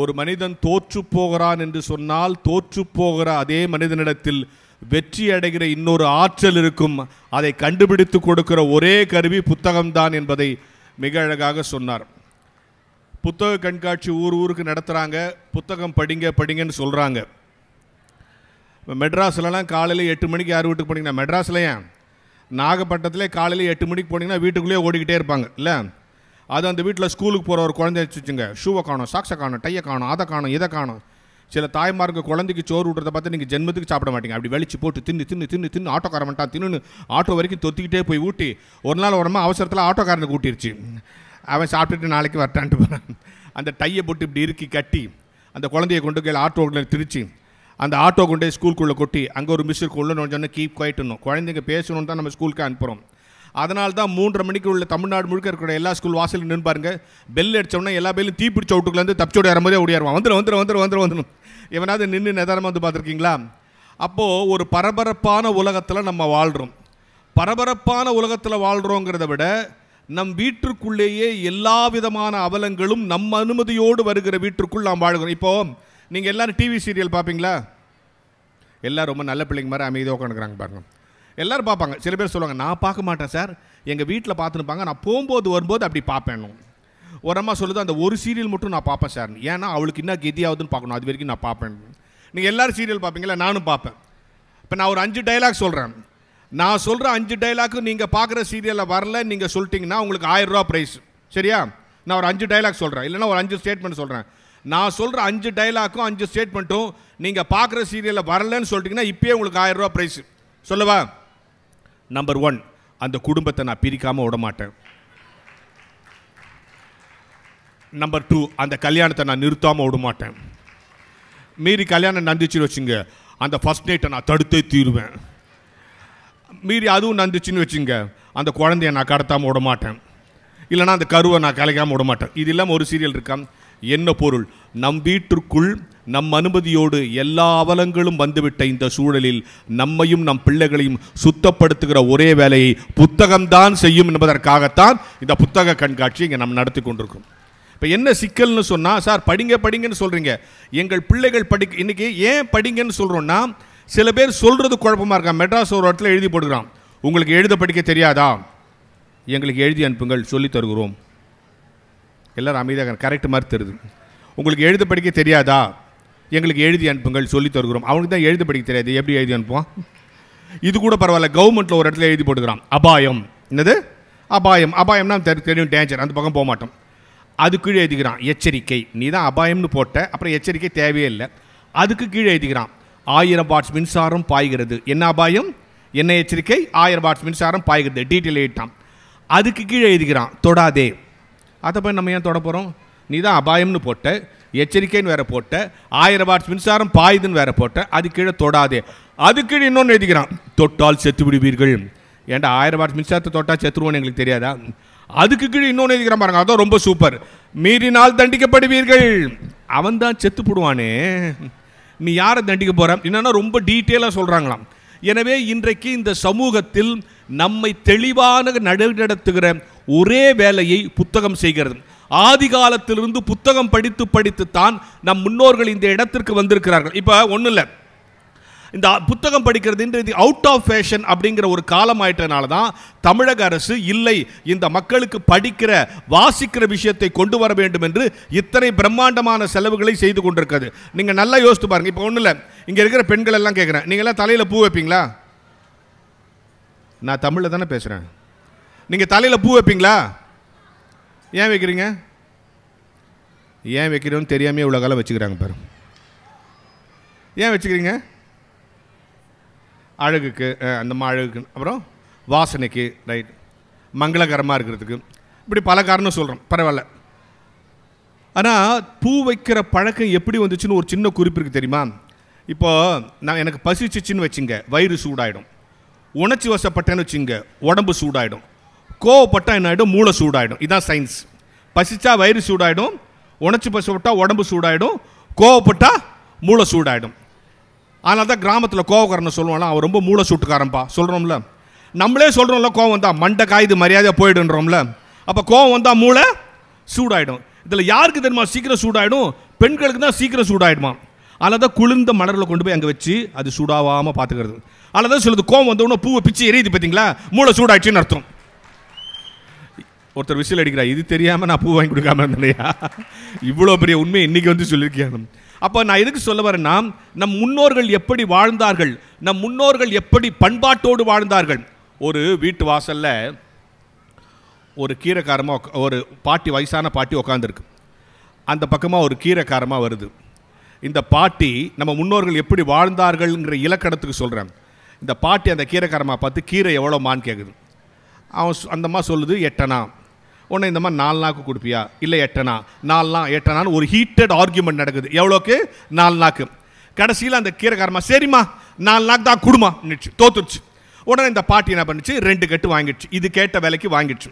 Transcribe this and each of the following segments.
ஒரு மனிதன் தோற்று போகிறான் என்று சொன்னால் தோற்று போகிற அதே மனிதனிடத்தில் வெற்றி அடைகிற இன்னொரு ஆற்றல் இருக்கும். அதை கண்டுபிடித்து கொடுக்கிற ஒரே கருவி புத்தகம்தான் என்பதை மிக அழகாக சொன்னார். புத்தக கண்காட்சி ஊர் ஊருக்கு நடத்துகிறாங்க. புத்தகம் படிங்க படிங்கன்னு சொல்கிறாங்க. மெட்ராஸ்லலாம் காலையில் 8 மணிக்கு யார் வீட்டுக்கு போனீங்கன்னா, மெட்ராஸில் ஏன் நாகப்பட்டினத்திலே காலையில் 8 மணிக்கு போனீங்கன்னா வீட்டுக்குள்ளேயே ஓடிக்கிட்டே இருப்பாங்க இல்லை. அது அந்த வீட்டில் ஸ்கூலுக்கு போகிற ஒரு குழந்தை வச்சுங்க, ஷூவை காணும், சாக்ஸை காணும், டையை காணும், அதை காணும், இதை காணும். சில தாய்மார்க்கு குழந்தைக்கு சோறு விட்றத பார்த்து நீங்கள் ஜென்மத்துக்கு சாப்பிட மாட்டீங்க. அப்படி வெளிச்சு போட்டு தின்னு தின்னு தின்னு தின்னு ஆட்டோக்காரன்ட்டா தின்னு ஆட்டோ வரைக்கும் தொத்திக்கிட்டே போய் ஊட்டி ஒரு நாள் வரமா அவசரத்தில் ஆட்டோக்காரனுக்கு ஊட்டிருச்சு. அவன் சாப்பிட்டுட்டு நாளைக்கு வரட்டான்ட்டு போகிறான். அந்த டையை போட்டு இப்படி இறுக்கி கட்டி அந்த குழந்தைய கொண்டு போய் ஆட்டோவில் திரிச்சு அந்த ஆட்டோ கொண்டு ஸ்கூலுக்குள்ளே கொட்டி அங்கே ஒரு மிஸ்ஸுக்கு உள்ள சொன்னால் கீப் குவைட்டுணும், குழந்தைங்க பேசணுன்னு தான் நம்ம ஸ்கூலுக்கு அனுப்புகிறோம். அதனால தான் 3:30 மணிக்கு உள்ள தமிழ்நாடு முழுக்க இருக்கிற எல்லா ஸ்கூல் வாசலும் நின்று பாருங்க. பெல் அடித்தோன்னா எல்லா பேரும் தீப்பிடிச்ச அவுட்டுக்குலேருந்து தப்பிச்சோடி வரும்போதே ஓடியாருவான். வந்துடும் எவனாவது நின்று நிதானமாக வந்து பார்த்துருக்கீங்களா? அப்போது ஒரு பரபரப்பான உலகத்தில் நம்ம வாழ்கிறோம். பரபரப்பான உலகத்தில் வாழ்கிறோங்கிறத விட நம் வீட்டிற்குள்ளேயே எல்லா விதமான அவலங்களும் நம் அனுமதியோடு வருகிற வீட்டிற்குள் நாம் வாழ்கிறோம். இப்போது நீங்கள் எல்லோரும் டிவி சீரியல் பார்ப்பீங்களா? எல்லோரும் ரொம்ப நல்ல பிள்ளைங்க மாதிரி அமைதியாக உட்காந்துக்கிறாங்க பாருங்கள். எல்லோரும் பார்ப்பாங்க. சில பேர் சொல்லுவாங்க, நான் பார்க்க மாட்டேன் சார், எங்கள் வீட்டில் பார்த்துருப்பாங்க, நான் போகும்போது வரும்போது அப்படி பார்ப்பேன். ஒரு அம்மா சொல்லுது, அந்த ஒரு சீரியல் மட்டும் நான் பார்ப்பேன் சார், ஏன்னா அவளுக்கு என்ன கெதியாவதுன்னு பார்க்கணும், அது வரைக்கும் நான் பார்ப்பேன். நீங்கள் எல்லோரும் சீரியல் பார்ப்பீங்களா? நானும் பார்ப்பேன். இப்போ நான் ஒரு 5 டைலாக் சொல்கிறேன். நான் சொல்கிற 5 டைலாக்கு நீங்கள் பார்க்குற சீரியலில் வரல நீங்கள் சொல்லிட்டீங்கன்னா உங்களுக்கு 1000 ரூபா ப்ரைஸ். சரியா? நான் ஒரு 5 டைலாக் சொல்கிறேன், இல்லைன்னா ஒரு 5 ஸ்டேட்மெண்ட் சொல்கிறேன். நான் சொல்கிற 5 டைலாக்கும் 5 ஸ்டேட்மெண்ட்டும் நீங்கள் பார்க்குற சீரியலில் வரலன்னு சொல்லிட்டீங்கன்னா இப்போயே உங்களுக்கு 1000 ரூபா ப்ரைஸ். சொல்லவா? நம்பர் 1, அந்த குடும்பத்தை நான் பிரிக்காமல் விட மாட்டேன். நம்பர் 2, அந்த கல்யாணத்தை நான் நிறுத்தாமல் விட மாட்டேன். மீறி கல்யாணம் நடந்துச்சுன்னு வச்சுங்க, அந்த ஃபர்ஸ்ட் நைட்டை நான் தடுத்தே தீருவேன். மீறி அதுவும் நடந்துச்சுன்னு வச்சுங்க, அந்த குழந்தைய நான் கடத்தாமல் விட மாட்டேன், இல்லைனா அந்த கருவை நான் கலைக்காமல் விட மாட்டேன். இது இல்லாமல் ஒரு சீரியல் இருக்கா? என்ன பொருள்? நம் வீட்டிற்குள் நம் அனுமதியோடு எல்லா அவலங்களும் வந்துவிட்ட இந்த சூழலில் நம்மையும் நம் பிள்ளைகளையும் சுத்தப்படுத்துகிற ஒரே வேலையை புத்தகம்தான் செய்யும் என்பதற்காகத்தான் இந்த புத்தக கண்காட்சி இங்கே நம்ம நடத்தி கொண்டிருக்கிறோம். இப்போ என்ன சிக்கல்னு சொன்னால், சார் படிங்க படிங்கன்னு சொல்கிறீங்க, எங்கள் பிள்ளைகள் இன்றைக்கி ஏன் படிங்கன்னு சொல்கிறோன்னா, சில பேர் சொல்கிறது குழப்பமாக இருக்கா. மெட்ராஸ் ஒரு இடத்துல எழுதி போடுகிறான், உங்களுக்கு எழுத படிக்க தெரியாதா, எங்களுக்கு எழுதி அனுப்புங்கள் சொல்லி தருகிறோம். எல்லோரும் அமைதியாக கரெக்ட் மாதிரி தருது. உங்களுக்கு எழுத படிக்க தெரியாதா, எங்களுக்கு எழுதி அனுப்புங்கள் சொல்லி தருகிறோம். அவனுக்கு தான் எழுத படிக்க தெரியாது, எப்படி எழுதி அனுப்புவான்? இது கூட பரவாயில்ல, கவர்மெண்ட்டில் ஒரு இடத்துல எழுதி போட்டுக்கிறான், அபாயம். என்னது அபாயம்? அபாயம்னா தெரியும், டேஞ்சர், அந்த பக்கம் போக மாட்டோம். அது கீழே எழுதிக்கிறான் எச்சரிக்கை. நீ தான் அபாயம்னு போட்ட, அப்புறம் எச்சரிக்கை தேவையே இல்லை. அதுக்கு கீழே எழுதிக்கிறான் 1000 வாட்ஸ் மின்சாரம் பாய்கிறது. என்ன அபாயம், என்ன எச்சரிக்கை? 1000 வாட்ஸ் மின்சாரம் பாய்கிறது. டீட்டெயில் எழுதிட்டான். அதுக்கு கீழே எழுதிக்கிறான் தொடாதே. அதை போய் நம்ம ஏன் தொட போகிறோம்? நீ தான் அபாயம்னு போட்ட, எச்சரிக்கைன்னு வேற போட்ட, 1000 வாட்ஸ் மின்சாரம் பாயுதுன்னு வேற போட்ட, அது கீழே தொடாதே. அது கீழே இன்னொன்று எழுதிக்கிறான், தொட்டால் செத்து விடுவீர்கள். ஏன்டா 1000 வாட்ஸ் மின்சாரத்தை தொட்டால் செத்துருவோன்னு எங்களுக்கு தெரியாதா? அதுக்கு கீழே இன்னொன்று எழுதிக்கிறான் பாருங்க, அதான் ரொம்ப சூப்பர், மீறினால் தண்டிக்கப்படுவீர்கள். அவன் தான் செத்து போடுவானே, நீ யாரை தண்டிக்க போற? என்னன்னா ரொம்ப டீட்டெயிலாக சொல்கிறாங்களாம். எனவே இன்றைக்கு இந்த சமூகத்தில் நம்மை தெளிவான நடத்துகிற ஒரே வேலையை புத்தகம் செய்கிறது. ஆதி காலத்திலிருந்து புத்தகம் படித்து படித்துத்தான் நம் முன்னோர்கள் இந்த இடத்திற்கு வந்திருக்கிறார்கள். இப்போ ஒன்றும் இல்லை, இந்த புத்தகம் படிக்கிறது அவுட் ஆஃப் ஃபேஷன் அப்படிங்கிற ஒரு காலம் ஆயிட்டனால தான் தமிழக அரசு இல்லை, இந்த மக்களுக்கு படிக்கிற வாசிக்கிற விஷயத்தை கொண்டு வர வேண்டும் என்று இத்தனை பிரம்மாண்டமான செலவுகளை செய்து கொண்டிருக்கிறது. நீங்கள் நல்லா யோசித்து பாருங்க. இப்போ ஒன்றும் இல்லை, இங்கே இருக்கிற பெண்கள் எல்லாம் கேட்குறேன், நீங்களாம் தலையில் பூ வைப்பீங்களா? நான் தமிழில் தானே பேசுகிறேன். நீங்கள் தலையில் பூ வைப்பீங்களா? ஏன் வைக்கிறீங்க? ஏன் வைக்கிறோன்னு தெரியாமல் இவ்வளோ காலம் வச்சுக்கிறாங்க பாரு. ஏன் வச்சுக்கிறீங்க? அழகுக்கு, அந்த அழகுக்கு, அப்புறம் வாசனைக்கு, ரைட், மங்களகரமாக இருக்கிறதுக்கு, இப்படி பல காரணம் சொல்கிறோம், பரவாயில்ல. ஆனால் பூ வைக்கிற பழக்கம் எப்படி வந்துச்சுன்னு ஒரு சின்ன குறிப்பு இருக்குது தெரியுமா? இப்போது நான் எனக்கு பசிச்சிச்சின்னு வச்சுங்க, வயிறு சூடாயிடும். உணர்ச்சி வசப்பட்டேன்னு வச்சுங்க, உடம்பு சூடாயிடும். கோவப்பட்டால் என்ன ஆகிடும்? மூளை சூடாயிடும். இதுதான் சயின்ஸ். பசிச்சா வயிறு சூடாயிடும், உணர்ச்சி வசப்பட்டால் உடம்பு சூடாயிடும், கோவப்பட்டால் மூளை சூடாயிடும். அதனால தான் கிராமத்தில் கோவக்காரனை சொல்லுவோம்ல, அவன் ரொம்ப மூளை சூட்டுக்காரன்பா சொல்கிறோம்ல. நம்மளே சொல்கிறோம்ல, கோவம் வந்தால் மண்டை காயுது மரியாதையாக போயிடுன்றோம்ல. அப்போ கோவம் வந்தால் மூளை சூடாயிடும். இதில் யாருக்கு தெரியுமா சீக்கிரம் சூடாயிடும்? பெண்களுக்கு தான் சீக்கிரம் சூடாயிடுமா. அதில் தான் குளிர்ந்த மலரில் கொண்டு போய் அங்கே வச்சு அது சூடாகாமல் பார்த்துக்கிறது. அதில் தான் சொல்லுது கோவம் வந்தோடனே பூவை பிச்சு எரியுது பார்த்தீங்களா, மூளை சூடாயிடுச்சுன்னு அர்த்தம். ஒருத்தர் விசில் அடிக்கிறா, இது தெரியாமல் நான் பூ வாங்கி கொடுக்காம இருந்தேன்லையா. இவ்வளோ பெரிய உண்மை இன்னைக்கு வந்து சொல்லியிருக்கேன். அப்போ நான் எதுக்கு சொல்ல வரேன்னா, நம் முன்னோர்கள் எப்படி வாழ்ந்தார்கள், நம் முன்னோர்கள் எப்படி பண்பாட்டோடு வாழ்ந்தார்கள். ஒரு வீட்டு வாசல்ல ஒரு கீரைக்காரமாக ஒரு பாட்டி, வயசான பாட்டி உட்காந்துருக்கு. அந்த பக்கமாக ஒரு கீரைக்காரமாக வருது. இந்த பாட்டி நம்ம முன்னோர்கள் எப்படி வாழ்ந்தார்கள்ங்கிற இலக்கணத்துக்கு சொல்கிறேன். இந்த பாட்டி அந்த கீரைக்காரமாக பார்த்து கீரை எவ்வளோமான்னு கேட்குது. அவன் அந்தம்மா சொல்லுது 8 அணா. உடனே இந்த மாதிரி 4 நாக்கு கொடுப்பியா, இல்லை 8 அணா, 4 8 அணான்னு ஒரு ஹீட்டட் ஆர்கியூமெண்ட் நடக்குது. எவ்வளோக்கு? 4 நாக்கு. கடைசியில் அந்த கீரைக்காரமாக சரிம்மா 4 நாக்கு தான் கொடுமா நினச்சி தோத்துருச்சு. உடனே இந்த பாட்டி என்ன பண்ணிச்சு, 2 கட்டு வாங்கிடுச்சு. இது கேட்ட விலைக்கு வாங்கிடுச்சு.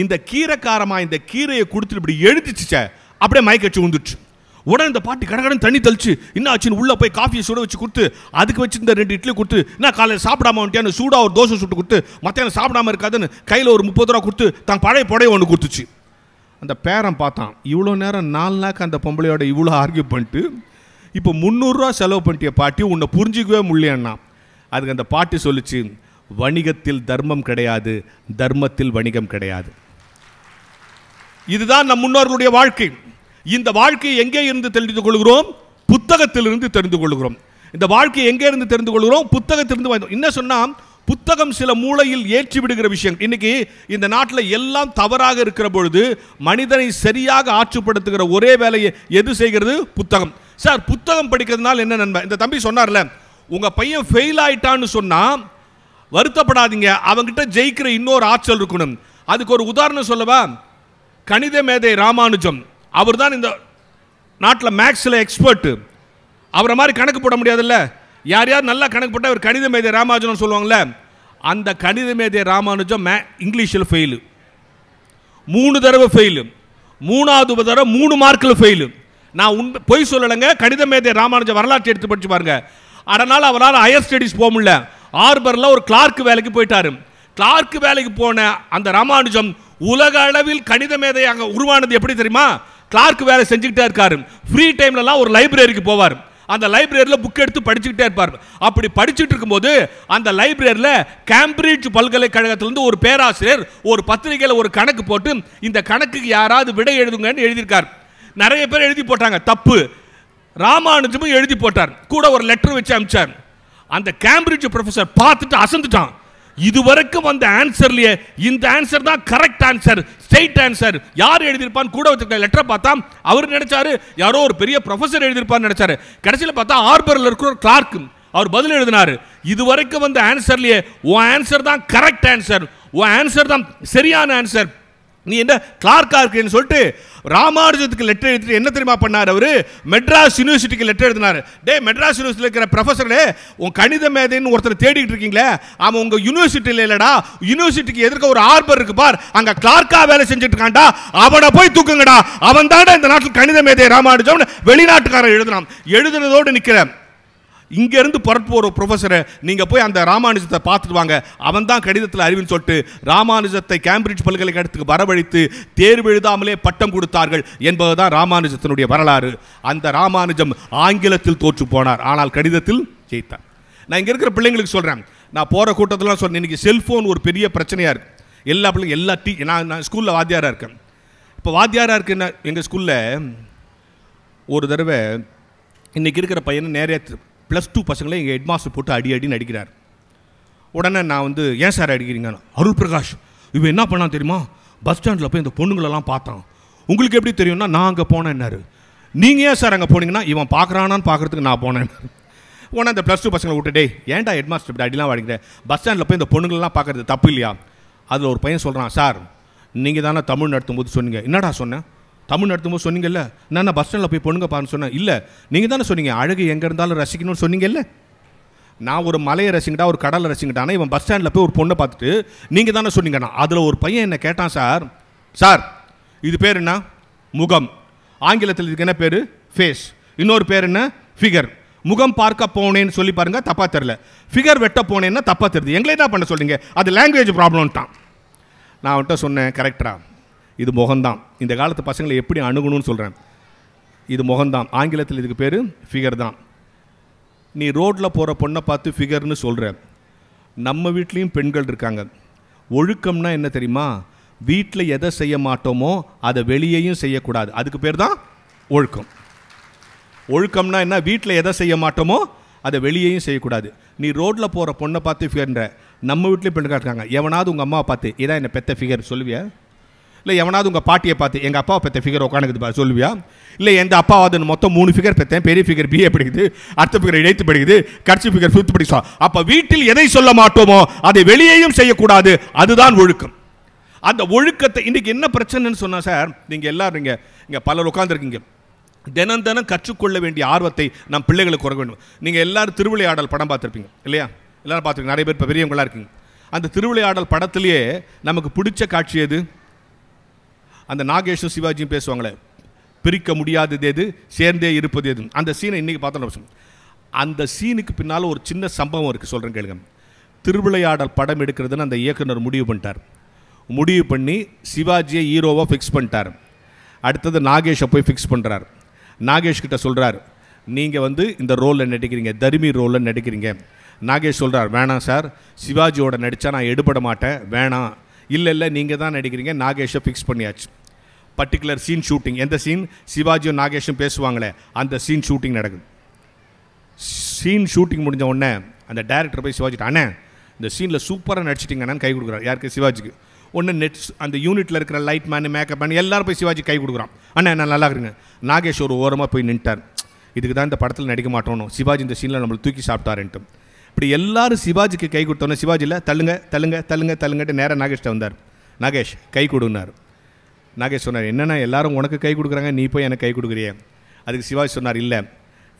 இந்த கீரைக்காரமாக இந்த கீரையை கொடுத்துட்டு இப்படி எழுதிச்சுச்சே, அப்படியே மயக்கச்சு விழுந்துச்சு. உடனே இந்த பாட்டி கடகடன் தண்ணி தெளிச்சு என்ன ஆச்சுன்னு உள்ளே போய் காஃபியை சுட வச்சு கொடுத்து, அதுக்கு வச்சு இந்த 2 இட்லி கொடுத்து, என்ன காலையில் சாப்பிடாம வந்துட்டியான்னு சூடாக ஒரு தோசை சுட்டு கொடுத்து, மத்தியானம் சாப்பிடாம இருக்காதுன்னு கையில் ஒரு 30 ரூபா கொடுத்து தான் பழைய புடைய ஒன்று கொடுத்துச்சு. அந்த பேரன் பார்த்தான், இவ்வளோ நேரம் 4 நாக்கு அந்த பொம்பளையோட இவ்வளோ ஆர்கியூ பண்ணிட்டு இப்போ 300 ரூபா செலவு பண்ணிட்டிய பாட்டி, உன்னை புரிஞ்சிக்கவே முடியலன்னா. அதுக்கு அந்த பாட்டி சொல்லிச்சு, வணிகத்தில் தர்மம் கிடையாது, தர்மத்தில் வணிகம் கிடையாது. இதுதான் நம் முன்னோர்களுடைய வாழ்க்கை. இந்த வாழ்க்கையை எங்கே இருந்து தெரிந்து கொள்கிறோம்? புத்தகத்திலிருந்து தெரிந்து கொள்கிறோம். இந்த வாழ்க்கையை எங்கே இருந்து தெரிந்து கொள்கிறோம்? புத்தகத்திலிருந்து. என்ன சொன்னா, புத்தகம் சில மூளையில் ஏற்றி விடுகிற விஷயம். இன்னைக்கு இந்த நாட்டில் எல்லாம் தவறாக இருக்கிற பொழுது மனிதனை சரியாக ஆற்றுப்படுத்துகிற ஒரே வேலையை எது செய்கிறது? புத்தகம். சார், புத்தகம் படிக்கிறதுனால என்ன நன்மை? இந்த தம்பி சொன்னார்ல, உங்க பையன் ஃபெயில் ஆயிட்டான்னு சொன்னா வருத்தப்படாதீங்க, அவங்கிட்ட ஜெயிக்கிற இன்னொரு ஆற்றல் இருக்கணும். அதுக்கு ஒரு உதாரணம் சொல்லவா? கணித மேதை ராமானுஜம். அவர் தான் இந்த நாட்டில் மேக்ஸில் எக்ஸ்பர்ட். அவரை மாதிரி கணக்கு போட முடியாதுல்ல. யார் யார் நல்லா கணக்கு போட்டால் அவர் கணித மேதை ராமானுஜம் சொல்லுவாங்கள்ல. அந்த கணித மேதை ராமானுஜம் இங்கிலீஷில் ஃபெயிலு, 3 தடவை ஃபெயிலு, 3வது தடவை 3 மார்க்கில் ஃபெயிலு. நான் பொய் சொல்லலைங்க, கணித மேதை ராமானுஜம் வரலாற்று எடுத்து படிச்சு பாருங்க. அதனால் அவரால் ஹையர் ஸ்டடீஸ் போக முடியல. ஆர்பரில் ஒரு கிளார்க் வேலைக்கு போயிட்டாரு. கிளார்க் வேலைக்கு போன அந்த ராமானுஜம் உலக அளவில் கணித மேதையாக உருவானது எப்படி தெரியுமா? கிளார்க் வேலை செஞ்சுக்கிட்டே இருக்காரு. ஃப்ரீ டைம்லலாம் ஒரு லைப்ரரிக்கு போவார். அந்த லைப்ரரியில் புக் எடுத்து படிச்சுக்கிட்டே இருப்பார். அப்படி படிச்சுட்டு இருக்கும்போது அந்த லைப்ரரியில் கேம்பிரிட்ஜ் பல்கலைக்கழகத்திலிருந்து ஒரு பேராசிரியர் ஒரு பத்திரிகையில் ஒரு கணக்கு போட்டு, இந்த கணக்குக்கு யாராவது விடை எழுதுங்கன்னு எழுதியிருக்கார். நிறைய பேர் எழுதி போட்டாங்க, தப்பு. ராமானுஜமும் எழுதி போட்டார், கூட ஒரு லெட்டர் வச்சு அனுப்பிச்சார். அந்த கேம்பிரிட்ஜ் ப்ரொஃபசர் பார்த்துட்டு அசந்துட்டான். இதுவரைக்கும் வந்த ஆன்சர்லயே இந்த ஆன்சர் தான் கரெக்ட் ஆன்சர், ஸ்ட்ரைட் ஆன்சர். யார் எழுதியிருப்பான்னு கூட வச்சிருக்க லெட்டரை பார்த்தா அவர் நினைச்சாரு யாரோ ஒரு பெரிய ப்ரொஃபசர் எழுதியிருப்பான்னு நினைச்சாரு. கடைசியில் பார்த்தா ஆர்பரில் இருக்கிற கிளார்க் அவர் பதில் எழுதினாரு. இதுவரைக்கும் வந்த ஆன்சர்லயே உன் ஆன்சர் தான் கரெக்ட் ஆன்சர், உன் ஆன்சர் தான் சரியான ஆன்சர், நீ என்ன கிளார்க்கா இருக்குன்னு சொல்லிட்டு ராமானுஜத்துக்கு லெட்டர் எழுதிட்டு என்ன தெரியுமா பண்ணார்? அவரு மெட்ராஸ் யூனிவர்சிட்டிக்கு லெட்டர் எழுதினார். டே, மெட்ராஸ் யூனிவர்சிட்டியில் இருக்கிற ப்ரொஃபஸரே, உன் கணித மேதைன்னு ஒருத்தர் தேடிட்டு இருக்கீங்களே, அவன் உங்க யூனிவர்சிட்டியில் இல்லடா, யூனிவர்சிட்டிக்கு எதிர்க்க ஒரு ஆர்பர் இருக்கு பார், அங்க கிளார்க்கா வேலை செஞ்சுட்டு இருக்கான்டா, அவனை போய் தூக்குங்கடா, அவன் தாண்டா இந்த நாட்டில் கணித மேதை ராமானுஜம் வெளிநாட்டுக்காரன் எழுதினான். எழுதுனதோடு நிற்கிறேன். இங்க இருந்து புறப்பு ஒரு ப்ரொஃபஸரை நீங்க போய் அந்த ராமானுஜத்தை பார்த்துட்டு வாங்க, அவன் தான் கணிதத்தில் அறிவுன்னு சொல்லிட்டு ராமானுஜத்தை கேம்பிரிட்ஜ் பல்கலைக்கழகத்துக்கு வரவழைத்து தேர்வு எழுதாமலே பட்டம் கொடுத்தார்கள் என்பதுதான் ராமானுஜத்தினுடைய வரலாறு. அந்த ராமானுஜம் ஆங்கிலத்தில் தோற்று போனார், ஆனால் கணிதத்தில் ஜெயித்தார். நான் இங்க இருக்கிற பிள்ளைங்களுக்கு சொல்றேன், நான் போற கூட்டத்தில் சொன்னேன், இன்னைக்கு செல்போன் ஒரு பெரிய பிரச்சனையா இருக்கு. எல்லா பிள்ளைங்க எல்லா நான் ஸ்கூல்ல வாத்தியாரா இருக்கேன். இப்போ வாத்தியாரா இருக்குன்னா எங்க ஸ்கூல்ல ஒரு தடவை இன்னைக்கு இருக்கிற பையனை நிறைய +2 பசங்களே எங்கள் ஹெட்மாஸ்டர் போட்டு அடின்னு அடிக்கிறார். உடனே நான் வந்து, ஏன் சார் அடிக்கிறீங்க? அருள் பிரகாஷ் இவன் என்ன பண்ணான் தெரியுமா, பஸ் ஸ்டாண்டில் போய் இந்த பொண்ணுங்களெல்லாம் பார்த்தான். உங்களுக்கு எப்படி தெரியும்னா, நான் அங்கே போனேன்னாரு. நீங்கள் ஏன் சார் அங்கே போனீங்கன்னா, இவன் பார்க்குறானான்னு பார்க்குறதுக்கு நான் போனேன். உடனே அந்த +2 பசங்களை விட்டுட்டே, ஏன்டா ஹெட்மாஸ்டர் இப்படி அடிலாம் வாடிக்கிறேன், பஸ் ஸ்டாண்டில் போய் இந்த பொண்ணுங்களெல்லாம் பார்க்குறது தப்பு இல்லையா? அதில் ஒரு பையன் சொல்கிறான், சார் நீங்கள் தானே தமிழ் நடத்தும்போது சொன்னீங்க. என்னடா சொன்னேன்? தமிழ் நடத்தும்போது சொன்னீங்கல்ல, நான் பஸ் ஸ்டாண்டில் போய் பொண்ணுங்க பாருன்னு சொன்னேன். இல்லை, நீங்கள் தானே சொன்னீங்க அழகு எங்கே இருந்தாலும் ரசிக்கணும்னு சொன்னீங்கல்ல. நான் ஒரு மலையை ரசிக்கிட்டா, ஒரு கடலை ரசிக்கிட்டானா, இவன் பஸ் ஸ்டாண்டில் போய் ஒரு பொண்ணை பார்த்துட்டு நீங்கள் தானே சொன்னீங்கண்ணா. அதில் ஒரு பையன் என்ன கேட்டான், சார் இது பேர் என்ன? முகம். ஆங்கிலத்தில் இதுக்கு என்ன பேர்? ஃபேஸ். இன்னொரு பேர் என்ன? ஃபிகர். முகம் பார்க்க போனேன்னு சொல்லி பாருங்க, தப்பா தெரியல. ஃபிகர் வெட்ட போனேன்னா தப்பா தெரியுது. எங்களை என்ன பண்ண சொல்றீங்க? அது லாங்குவேஜ் ப்ராப்ளம்ட்டான். நான் அவன்கிட்ட சொன்னேன், கரெக்டரா இது முகம்தான். இந்த காலத்து பசங்களை எப்படி அணுகணும்னு சொல்கிறேன். இது முகம்தான். ஆங்கிலத்தில் இதுக்கு பேர் ஃபிகர் தான். நீ ரோட்டில் போகிற பொண்ணை பார்த்து ஃபிகர்னு சொல்கிற. நம்ம வீட்லேயும் பெண்கள் இருக்காங்க. ஒழுக்கம்னா என்ன தெரியுமா? வீட்டில் எதை செய்ய மாட்டோமோ அதை வெளியேயும் செய்யக்கூடாது. அதுக்கு பேர் தான் ஒழுக்கம். ஒழுக்கம்னா என்ன? வீட்டில் எதை செய்ய மாட்டோமோ அதை வெளியேயும் செய்யக்கூடாது. நீ ரோட்டில் போகிற பொண்ணை பார்த்து ஃபிகர்ன்ற. நம்ம வீட்லேயும் பெண்கள் இருக்காங்க. எவனாவது உங்கள் அம்மாவை பார்த்து இதான் என்ன பெத்த ஃபிகர் சொல்லுவியா? இல்லை எவனாவது உங்கள் பாட்டியை பார்த்து எங்கள் அப்பாவை பெற்ற ஃபிகர் உட்காந்துக்குது சொல்லுவியா? இல்லை எந்த அப்பாவது மொத்தம் 3 ஃபிகர் பெற்றேன். பெரிய ஃபிகர் பிஏ படிக்குது, அடுத்த ஃபிகர் 8th படிக்குது, கடைசி ஃபிகர் 5th படிச்சா. அப்போ வீட்டில் எதை சொல்ல மாட்டோமோ அதை வெளியேயும் செய்யக்கூடாது. அதுதான் ஒழுக்கம். அந்த ஒழுக்கத்தை இன்றைக்கி என்ன பிரச்சனைன்னு சொன்னால் சார், நீங்கள் எல்லாரும் இங்கே பலர் உட்காந்துருக்கீங்க. தினம் தினம் கற்றுக்கொள்ள வேண்டிய ஆர்வத்தை நம் பிள்ளைகளுக்கு குறைக்க வேண்டும். நீங்கள் எல்லோரும் திருவிளையாடல் படம் பார்த்துருப்பீங்க இல்லையா? எல்லோரும் பார்த்துருக்கீங்க. நிறைய பேர் இப்போ பெரியவங்களாக இருக்கீங்க. அந்த திருவிளையாடல் படத்திலேயே நமக்கு பிடிச்ச காட்சி எது? அந்த நாகேஷும் சிவாஜியும் பேசுவாங்களே, பிரிக்க முடியாதது எது, சேர்ந்தே இருப்பது எது. அந்த சீனை இன்றைக்கி பார்த்தோம். அந்த சீனுக்கு பின்னால் ஒரு சின்ன சம்பவம் இருக்குது, சொல்கிறேன் கேளுங்க. திருவிளையாடல் படம் எடுக்கிறதுன்னு அந்த இயக்குனர் முடிவு பண்ணிட்டார். முடிவு பண்ணி சிவாஜியை ஹீரோவாக ஃபிக்ஸ் பண்ணிட்டார். அடுத்தது நாகேஷை போய் ஃபிக்ஸ் பண்ணுறார். நாகேஷ் கிட்ட சொல்கிறார், நீங்கள் இந்த ரோலில் நடிக்கிறீங்க, தர்மி ரோலில் நடிக்கிறீங்க. நாகேஷ் சொல்கிறார், வேணாம் சார், சிவாஜியோட நடித்தா நான் எடுபட மாட்டேன், வேணாம். இல்லை நீங்கள் தான் நடிக்கிறீங்க. நாகேஷை ஃபிக்ஸ் பண்ணியாச்சு. Particular scene shooting. எந்த சீன்? சிவாஜியும் நாகேஷும் பேசுவாங்களே அந்த சீன் ஷூட்டிங் நடக்குது. சீன் ஷூட்டிங் முடிஞ்ச உடனே அந்த டைரக்டர் போய் சிவாஜிட்டு, அண்ணே இந்த சீனில் சூப்பராக நடிச்சிட்டிங்க அண்ணன் கை கொடுக்குறாரு. யாருக்கு? சிவாஜிக்கு. ஒன்று நெட்ஸ் அந்த யூனிட்டில் இருக்கிற லைட் மேனு, மேக்கப் மேனு எல்லாரும் போய் சிவாஜி கை கொடுக்குறான். அண்ணா என்ன நல்லா இருக்குங்க. நாகேஷ் ஒரு ஓரமாக போய் நின்ட்டார். இதுக்கு தான் இந்த படத்தில் நடிக்க மாட்டோம், சிவாஜி இந்த சீனில் நம்மளை தூக்கி சாப்பிட்டாருன்ட்டு. இப்படி எல்லாரும் சிவாஜிக்கு கை கொடுத்தோன்னே சிவாஜியில் தள்ளுங்க தள்ளுங்க தள்ளுங்க தள்ளுங்கட்டு நேராக நாகேஷ்ட வந்தார். நாகேஷ் கை கொடுனார். நாகேஷ் சொன்னார், என்னென்னா எல்லாரும் உனக்கு கை கொடுக்குறாங்க, நீ போய் எனக்கு கை கொடுக்குறியே. அதுக்கு சிவாஜி சொன்னார், இல்லை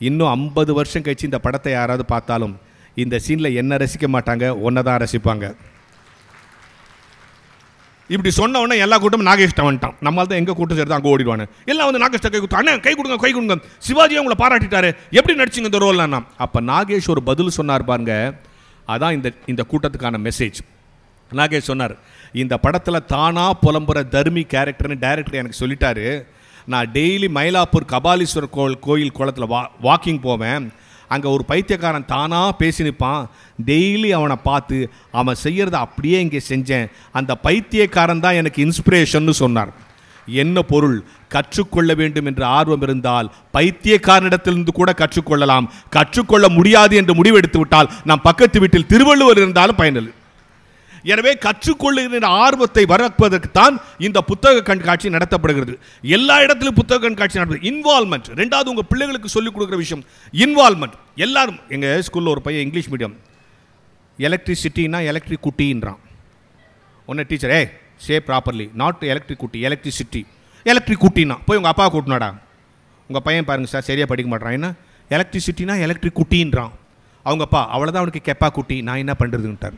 இன்னும் 50 வருஷம் கழிச்சு இந்த படத்தை யாராவது பார்த்தாலும் இந்த சீனில் என்ன ரசிக்க மாட்டாங்க, ஒன்றை தான் ரசிப்பாங்க. இப்படி சொன்ன உடனே எல்லா கூட்டமும் நாகேஷ்ட வந்துட்டான். நம்மளால் தான் எங்கள் கூட்டம் சேர்த்து அங்கே ஓடிடுவானு. எல்லாம் நாகேஷ்ட கை கொடுத்தா, அண்ணே கை கொடுங்க கை கொடுங்க, சிவாஜியை உங்களை பாராட்டிட்டாரு, எப்படி நடிச்சிங்க இந்த ரோல்னா. அப்போ நாகேஷ் ஒரு பதில் சொன்னார் பாருங்க. அதான் இந்த கூட்டத்துக்கான மெசேஜ். நாகேஷ் சொன்னார், இந்த படத்தில் தானாக புலம்புற தர்மி கேரக்டர்னு டைரக்டர் எனக்கு சொல்லிட்டாரு. நான் டெய்லி மயிலாப்பூர் கபாலீஸ்வரர் கோயில் குளத்தில் வாக்கிங் போவேன். அங்கே ஒரு பைத்தியக்காரன் தானாக பேசி நிற்பான். டெய்லி அவனை பார்த்து அவன் செய்கிறத அப்படியே இங்கே செஞ்சேன். அந்த பைத்தியக்காரன் தான் எனக்கு இன்ஸ்பிரேஷன்னு சொன்னார். என்ன பொருள்? கற்றுக்கொள்ள வேண்டும் என்ற ஆர்வம் இருந்தால் பைத்தியக்காரனிடத்திலிருந்து கூட கற்றுக்கொள்ளலாம். கற்றுக்கொள்ள முடியாது என்று முடிவெடுத்து விட்டால் நாம் பக்கத்து வீட்டில் திருவள்ளுவர் இருந்தாலும் பயனில்லை. எனவே கற்றுக்கொள்ளுகிற ஆர்வத்தை வளர்ப்பதற்குத்தான் இந்த புத்தக கண்காட்சி நடத்தப்படுகிறது. எல்லா இடத்திலும் புத்தக கண்காட்சி நடத்துது. இன்வால்மெண்ட். ரெண்டாவது உங்கள் பிள்ளைகளுக்கு சொல்லிக் கொடுக்குற விஷயம் இன்வால்மெண்ட். எல்லாரும் எங்கள் ஸ்கூலில் ஒரு பையன் இங்கிலீஷ் மீடியம், எலக்ட்ரிசிட்டின்னா எலக்ட்ரிக் குட்டின்றான். ஒன்று teacher, say properly, not electric குட்டி, எலக்ட்ரிசிட்டி. எலக்ட்ரிக் குட்டின்னா போய் உங்கள் அப்பா கூட்டினாடா. உங்கள் பையன் பாருங்கள் சார் சரியாக படிக்க மாட்டான். என்ன எலக்ட்ரிசிட்டினா எலக்ட்ரிக் குட்டின்றான். அவங்க அப்பா, அவ்வளோதான் அவனுக்கு கெப்பா குட்டி, நான் என்ன பண்ணுறதுன்ட்டார்.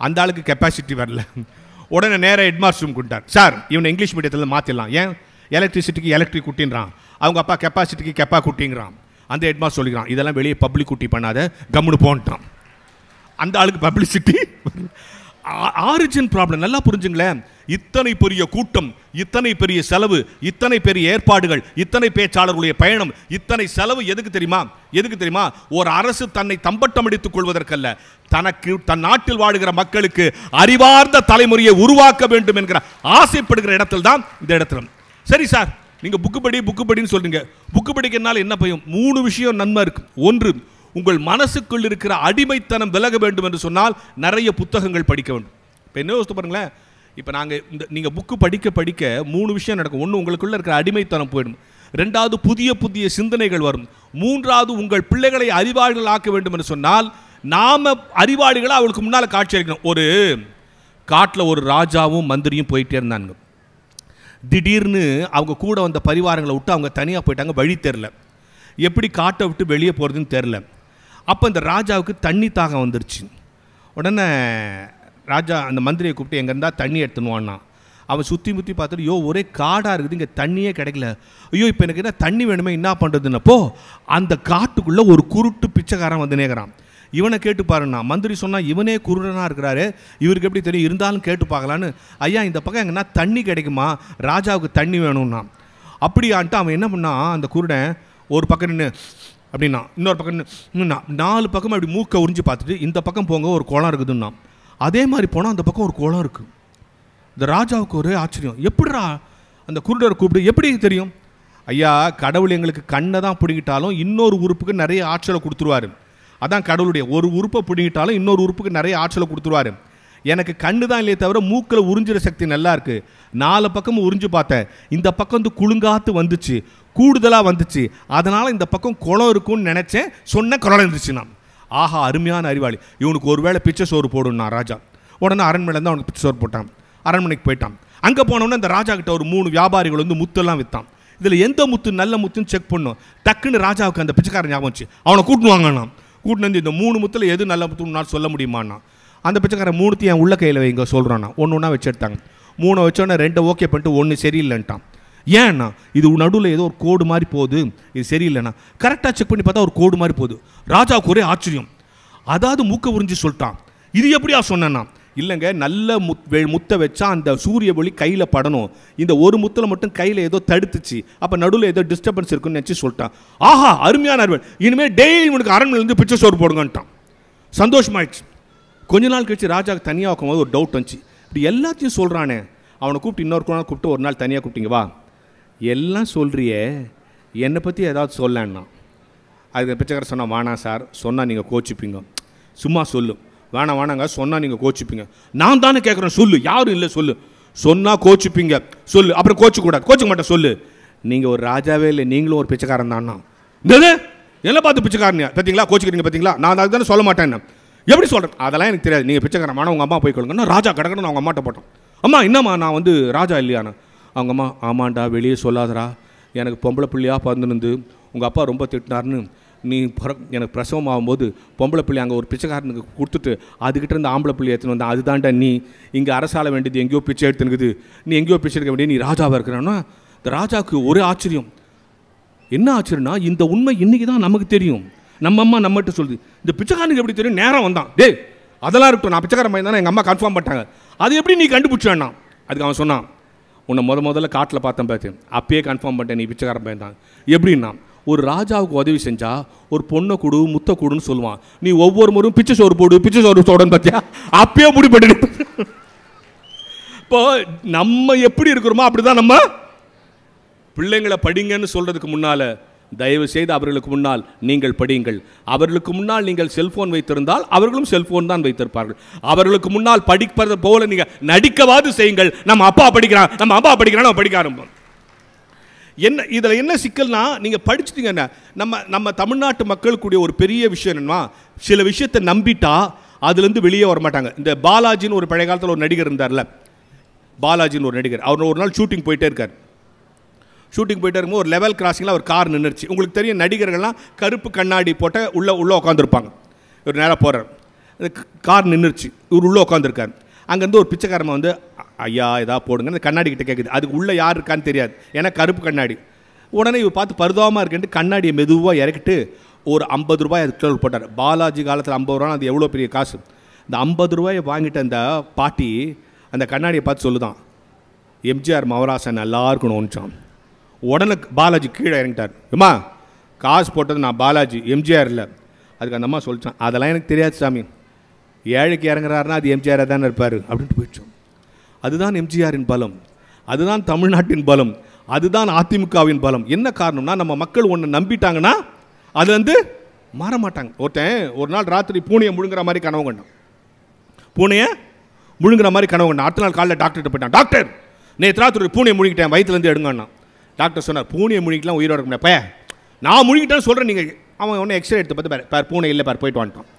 அந்த ஆளுக்கு கெப்பாசிட்டி வரல. உடனே நேராக ஹெட்மாஸ்டர் ரூம் கொடுத்தார். சார் இவனை இங்கிலீஷ் மீடியத்தில் மாற்றிடலாம். ஏன்? எலக்ட்ரிசிட்டிக்கு எலக்ட்ரிக் குட்டின்றான், அவங்க அப்பா கெப்பாசிட்டிக்கு கெப்பா குட்டிங்கிறான். அந்த ஹெட்மாஸ்டர் சொல்லிக்கிறான், இதெல்லாம் வெளியே பப்ளிக் குட்டி பண்ணாத, கம்முன்னு போன்ட்டான். அந்த ஆளுக்கு பப்ளிசிட்டி. ஆரிஜின் ப்ராப்ளம் நல்லா புரிஞ்சுங்களேன். இத்தனை பெரிய கூட்டம், இத்தனை பெரிய செலவு, இத்தனை பெரிய ஏற்பாடுகள், இத்தனை பேச்சாளர்களுடைய பயணம், இத்தனை செலவு எதுக்கு தெரியுமா? ஒரு அரசு தன்னை தம்பட்டம் அடித்துக் கொள்வதற்கல்ல, தனக்கு தன் நாட்டில் வாழுகிற மக்களுக்கு அறிவார்ந்த தலைமுறையை உருவாக்க வேண்டும் என்கிற ஆசைப்படுகிற இடத்தில் தான் இந்த இடத்துல. சரி சார், நீங்க புக்கு படின்னு சொல்றீங்க. புக்கு படிக்கிறதுனால என்ன பயன்? 3 விஷயம் நன்மை இருக்கு. ஒன்று, உங்கள் மனசுக்குள் இருக்கிற அடிமைத்தனம் விலக வேண்டும் என்று சொன்னால் நிறைய புத்தகங்கள் படிக்க வேண்டும். இப்போ என்ன யோசித்து பாருங்களேன். இப்போ நீங்கள் புக்கு படிக்க 3 விஷயம் நடக்கும். ஒன்று, உங்களுக்குள்ள இருக்கிற அடிமைத்தனம் போயிடும். ரெண்டாவது, புதிய சிந்தனைகள் வரும். மூன்றாவது, உங்கள் பிள்ளைகளை அறிவாளிகள் ஆக்க வேண்டும் என்று சொன்னால் நாம அறிவாளிகளை அவளுக்கு முன்னால் காட்சி அளிக்கணும். ஒரு காட்டில் ஒரு ராஜாவும் மந்திரியும் போயிட்டே இருந்தாங்க. திடீர்னு அவங்க கூட வந்த பரிவாரங்களை விட்டு அவங்க தனியாக போயிட்டாங்க. வழி தெரில, எப்படி காட்டை விட்டு வெளியே போகிறதுன்னு தெரில. அப்போ இந்த ராஜாவுக்கு தண்ணி தாகம் வந்துருச்சு. உடனே ராஜா அந்த மந்திரியை கூப்பிட்டு எங்கே இருந்தால் தண்ணி எடுத்துனுவான்னா. அவன் சுற்றி முற்றி பார்த்துட்டு, ஒரே காடாக இருக்குது, இங்கே தண்ணியே கிடைக்கல. இப்போ எனக்கு என்ன தண்ணி வேணுமே, என்ன பண்ணுறதுன்னப்போ அந்த காட்டுக்குள்ளே ஒரு குருட்டு பிச்சைக்காரன் வந்து நேர்கிறான். இவனை கேட்டு பாருண்ணா. மந்திரி சொன்னால் இவனே குருடனாக இருக்கிறாரு, இவருக்கு எப்படி தெரியும், இருந்தாலும் கேட்டு பார்க்கலான்னு. ஐயா இந்த பக்கம் எங்கன்னா தண்ணி கிடைக்குமா, ராஜாவுக்கு தண்ணி வேணும்னா. அப்படியான்ட்டு அவன் என்ன பண்ணான், அந்த குருடன் ஒரு பக்கம் நின்று அப்படின்னா, இன்னொரு பக்கம் நின்று 4 பக்கம் அப்படி மூக்கை உறிஞ்சி பார்த்துட்டு, இந்த பக்கம் போங்க ஒரு குளம் இருக்குதுன்னா. அதே மாதிரி போனால் அந்த பக்கம் ஒரு குளம் இருக்குது. இந்த ராஜாவுக்கு ஒரே ஆச்சரியம், எப்படிடா அந்த குருடரை கூப்பிட்டு எப்படி தெரியும்? ஐயா, கடவுள் எங்களுக்கு கண்ணை தான் பிடிக்கிட்டாலும் இன்னொரு உறுப்புக்கு நிறைய ஆற்றலை கொடுத்துருவாரு. அதான் கடவுளுடைய, ஒரு உறுப்பை பிடிக்கிட்டாலும் இன்னொரு உறுப்புக்கு நிறைய ஆற்றலை கொடுத்துருவாரு. எனக்கு கண்ணு தான் இல்லையே தவிர மூக்கில் உறிஞ்சிற சக்தி நல்லா இருக்குது. 4 பக்கமும் உறிஞ்சு பார்த்தேன், இந்த பக்கம் வந்து குலுங்காத்து வந்துச்சு, கூடுதலாக வந்துச்சு, அதனால் இந்த பக்கம் குளம் இருக்குன்னு நினச்சேன், சொன்ன குளம் இருந்துச்சு. நான் ஆஹா அருமையான அறிவாளி, இவனுக்கு ஒரு வேளை பிச்சை சோறு போடுன்னா ராஜா. உடனே அரண்மனையில் தான் அவனுக்கு பிச்சை சோறு போட்டான். அரண்மனைக்கு போயிட்டான். அங்கே போனோடனே அந்த ராஜா கிட்ட ஒரு 3 வியாபாரிகள் வந்து முத்தெல்லாம் விற்றான். இதில் எந்த முத்து நல்ல முத்துன்னு செக் பண்ணும். டக்குன்னு ராஜாவுக்கு அந்த பிச்சைக்காரன் ஞாபகம் வச்சு அவனை கூட்டுவாங்கண்ணா. கூட்டினு வந்து இந்த 3 முத்தில் எது நல்ல முத்துன்னு சொல்ல முடியுமாண்ணா. அந்த பிச்சைக்காரன் 3 என் உள்ள கையில் வைங்க சொல்கிறான்னா. ஒன்று வச்சு எடுத்தாங்க. 3 வச்சோன்னே 2 ஓகே பண்ணிட்டு 1 சரியில்லைன்ட்டான். ஏன்னா இது நடுவில் ஏதோ ஒரு கோடு மாதிரி போகுது, இது சரியில்லைண்ணா. கரெக்டாக செக் பண்ணி பார்த்தா ஒரு கோடு மாதிரி போகுது. ராஜாவுக்கு ஒரே ஆச்சரியம், அதாவது மூக்க உறிஞ்சி சொல்லிட்டான். இது எப்படியா சொன்னேன்னா, இல்லைங்க நல்ல முத்தை வச்சா அந்த சூரிய ஒளி கையில் படணும், இந்த ஒரு முத்தில் மட்டும் கையில் ஏதோ தடுத்துச்சு, அப்போ நடுவில் ஏதோ டிஸ்டர்பன்ஸ் இருக்குன்னு நினச்சி சொல்லிட்டான். ஆஹா அருமையான அறிவு, இனிமேல் டெய்லி உனக்கு அரண்மனையிலேருந்து பிச்சை சோறு போடுங்கன்ட்டான். சந்தோஷமாயிடுச்சு. கொஞ்ச நாள் கழிச்சு ராஜாவுக்கு தனியாக வைக்கும்போது ஒரு டவுட் வந்துச்சு, இப்படி எல்லாத்தையும் சொல்கிறானே, அவனை கூப்பிட்டு இன்னொரு நாள் கூப்பிட்டு ஒரு நாள் தனியாக கூப்பிட்டீங்க, வா எல்லாம் சொல்கிறியே என்னை பற்றி ஏதாவது சொல்லன்னா. அதுக்கு பிச்சைக்காரர் சொன்னால், வானா சார் சொன்னால் நீங்கள் கோச்சிப்பீங்க, சும்மா சொல்லு. வேணாங்க சொன்னால் நீங்கள் கோச்சிப்பீங்க. நான் தானே கேட்குறேன், சொல்லு. யாரும் இல்லை, சொல்லு. சொன்னால் கோச்சிப்பீங்க, சொல்லு. அப்புறம் கோச்சிக்கூடாது, கோச்சிக்க மாட்டேன், சொல்லு. நீங்கள் ஒரு ராஜாவே இல்லை, நீங்களும் ஒரு பிச்சைக்காரன் தானா? என்னது என்ன பார்த்து பிச்சைக்காரனியா பார்த்தீங்களா, கோச்சிக்கிறீங்க பார்த்தீங்களா, நான் அதுக்கு தானே சொல்ல மாட்டேன். எப்படி சொல்கிறேன்? அதெல்லாம் எனக்கு தெரியாது, நீங்கள் பிச்சைக்காரன் வேணா உங்கள் அம்மா போய் கொள்ளுங்கன்னா. ராஜா கிடக்கணும் அவங்க அம்மாட்ட போட்டோம். அம்மா என்னம்மா நான் வந்து ராஜா இல்லையாண்ணா. அவங்க அம்மா, ஆமாண்டா வெளியே சொல்லாதரா, எனக்கு பொம்பளை பிள்ளையாக பிறந்துருந்து உங்கள் அப்பா ரொம்ப திட்டினார்னு நீ எனக்கு பிரசவம் ஆகும்போது பொம்பளை பிள்ளை அங்கே ஒரு பிச்சைக்காரனுக்கு கொடுத்துட்டு அதுக்கிட்ட இருந்து ஆம்பளை பிள்ளை எடுத்துன்னு வந்தேன். அதுதான்டா நீ இங்கே அரசால வேண்டியது எங்கேயோ பிச்சை எடுத்துனுக்குது, நீ எங்கேயோ பிச்சை எடுக்க வேண்டிய நீ ராஜாவாக இருக்கிறான்னா. இந்த ராஜாவுக்கு ஒரே ஆச்சரியம். என்ன ஆச்சரியம்னா, இந்த உண்மை இன்றைக்கி தான் நமக்கு தெரியும். நம்ம அம்மா நம்மகிட்ட சொல்லுது, இந்த பிச்சைக்காரனுக்கு எப்படி தெரியும்? நேரம் வந்தான், டே அதெல்லாம் இருக்கட்டும், நான் பிச்சைக்காரன் பையன் தானே எங்கள் அம்மா கன்ஃபார்ம் பண்ணிட்டாங்க, அது எப்படி நீ கண்டுபிடிச்சான்னா. அதுக்கு அவன் சொன்னான், உன்னை முதல்ல காட்டில் பார்த்தேன், அப்பயே கன்ஃபார்ம் பண்ணிட்டேன் நீ பிச்சைக்காரன் பையன் தான். எப்படின்னா, ஒரு ராஜாவுக்கு உதவி செஞ்சா ஒரு பொண்ணை கொடு முத்த கொடுன்னு சொல்லுவான், நீ ஒவ்வொரு முறையும் பிச்சை சோறு போடு பிச்சை சோறு போடுன்னு பார்த்தியா, அப்பயே முடிப்பட்டு. இப்போ நம்ம எப்படி இருக்கிறோமோ அப்படிதான் நம்ம பிள்ளைங்களை படிங்கன்னு சொல்றதுக்கு முன்னால தயவு செய்து அவர்களுக்கு முன்னால் நீங்கள் படியுங்கள். அவர்களுக்கு முன்னால் நீங்கள் செல்போன் வைத்திருந்தால் அவர்களும் செல்போன் தான் வைத்திருப்பார்கள். அவர்களுக்கு முன்னால் படிப்பது போல நீங்கள் நடிக்கவாது செய்யுங்கள். நம்ம அப்பா படிக்கிறான், நம்ம அம்மா படிக்கிறான், நம்ம படிக்க ஆரம்பிப்போம். என்ன இதில் என்ன சிக்கல்னா, நீங்கள் படிச்சுட்டீங்கன்னா நம்ம தமிழ்நாட்டு மக்களுக்குடைய ஒரு பெரிய விஷயம் என்னன்னா, சில விஷயத்தை நம்பிட்டா அதுலேருந்து வெளியே வர மாட்டாங்க. இந்த பாலாஜின்னு ஒரு பழைய காலத்தில் ஒரு நடிகர் இருந்தார்ல, பாலாஜின்னு ஒரு நடிகர், அவர் ஒரு நாள் ஷூட்டிங் போயிட்டே இருக்கார். ஷூட்டிங் போயிட்டே இருக்கும்போது ஒரு லெவல் கிராசிங்கில் ஒரு கார் நின்றுச்சு. உங்களுக்கு தெரியும் நடிகர்கள்லாம் கருப்பு கண்ணாடி போட்ட உள்ளே உட்காந்துருப்பாங்க. இவர் நேராக போகிறார், கார் நின்றுச்சு, இவர் உள்ளே உட்காந்துருக்கார். அங்கேருந்து ஒரு பிச்சைக்காரமாக வந்து, ஐயா எதா போடுங்க, அந்த கண்ணாடி கிட்ட கேட்குது. அதுக்கு உள்ளே யார் இருக்கான்னு தெரியாது, ஏன்னா கருப்பு கண்ணாடி. உடனே இவர் பார்த்து பரிதாபமாக இருக்குன்ட்டு கண்ணாடியை மெதுவாக இறக்கிட்டு ஒரு 50 ரூபாய் அதுக்கு போட்டார். பாலாஜி காலத்தில் 50 ரூபா அது எவ்வளோ பெரிய காசு. இந்த 50 ரூபாயை வாங்கிட்டு அந்த பாட்டி அந்த கண்ணாடியை பார்த்து சொல்லுதான், எம்ஜிஆர் மவராசன் நல்லா இருக்கணும் ஒன்றான். உடனே பாலாஜி கீழே இறங்கிட்டார். அம்மா காசு போட்டது நான் பாலாஜி, எம்ஜிஆர் இல்லை. அதுக்கு அந்த அம்மா சொல்லிட்டான், அதெல்லாம் எனக்கு தெரியாது சாமி, ஏழைக்கு இறங்குறாருன்னா அது எம்ஜிஆராக தானே இருப்பார் அப்படின்ட்டு போயிடுச்சோம். அதுதான் எம்ஜிஆரின் பலம், அதுதான் தமிழ்நாட்டின் பலம், அதுதான் அதிமுகவின் பலம். என்ன காரணம்னா, நம்ம மக்கள் ஒன்று நம்பிட்டாங்கன்னா அது வந்து மாற மாட்டாங்க. ஒருத்தன் ஒரு நாள் ராத்திரி பூனையை முழுங்குற மாதிரி கனவு கண்டான். பூனையை முழுங்குற மாதிரி கனவு கண்டான். அடுத்த நாள் காலையில் டாக்டர்கிட்ட போயிட்டான், டாக்டர் நேற்று ராத்திரி பூனையை முழுங்கிட்டேன், வயிற்றுலேருந்து எடுங்கண்ணா. டாக்டர் சொன்னார், பூனையை முழுங்கிக்கலாம் உயிரோட இருக்க முடியாது. நான் முழுங்கிட்டேன்னு சொல்கிறேன் நீங்கள். அவன் ஒன்று எக்ஸ்ரே எடுத்து பார்த்து பார் பூனை இல்லை பார், போயிட்டு வந்துட்டான்.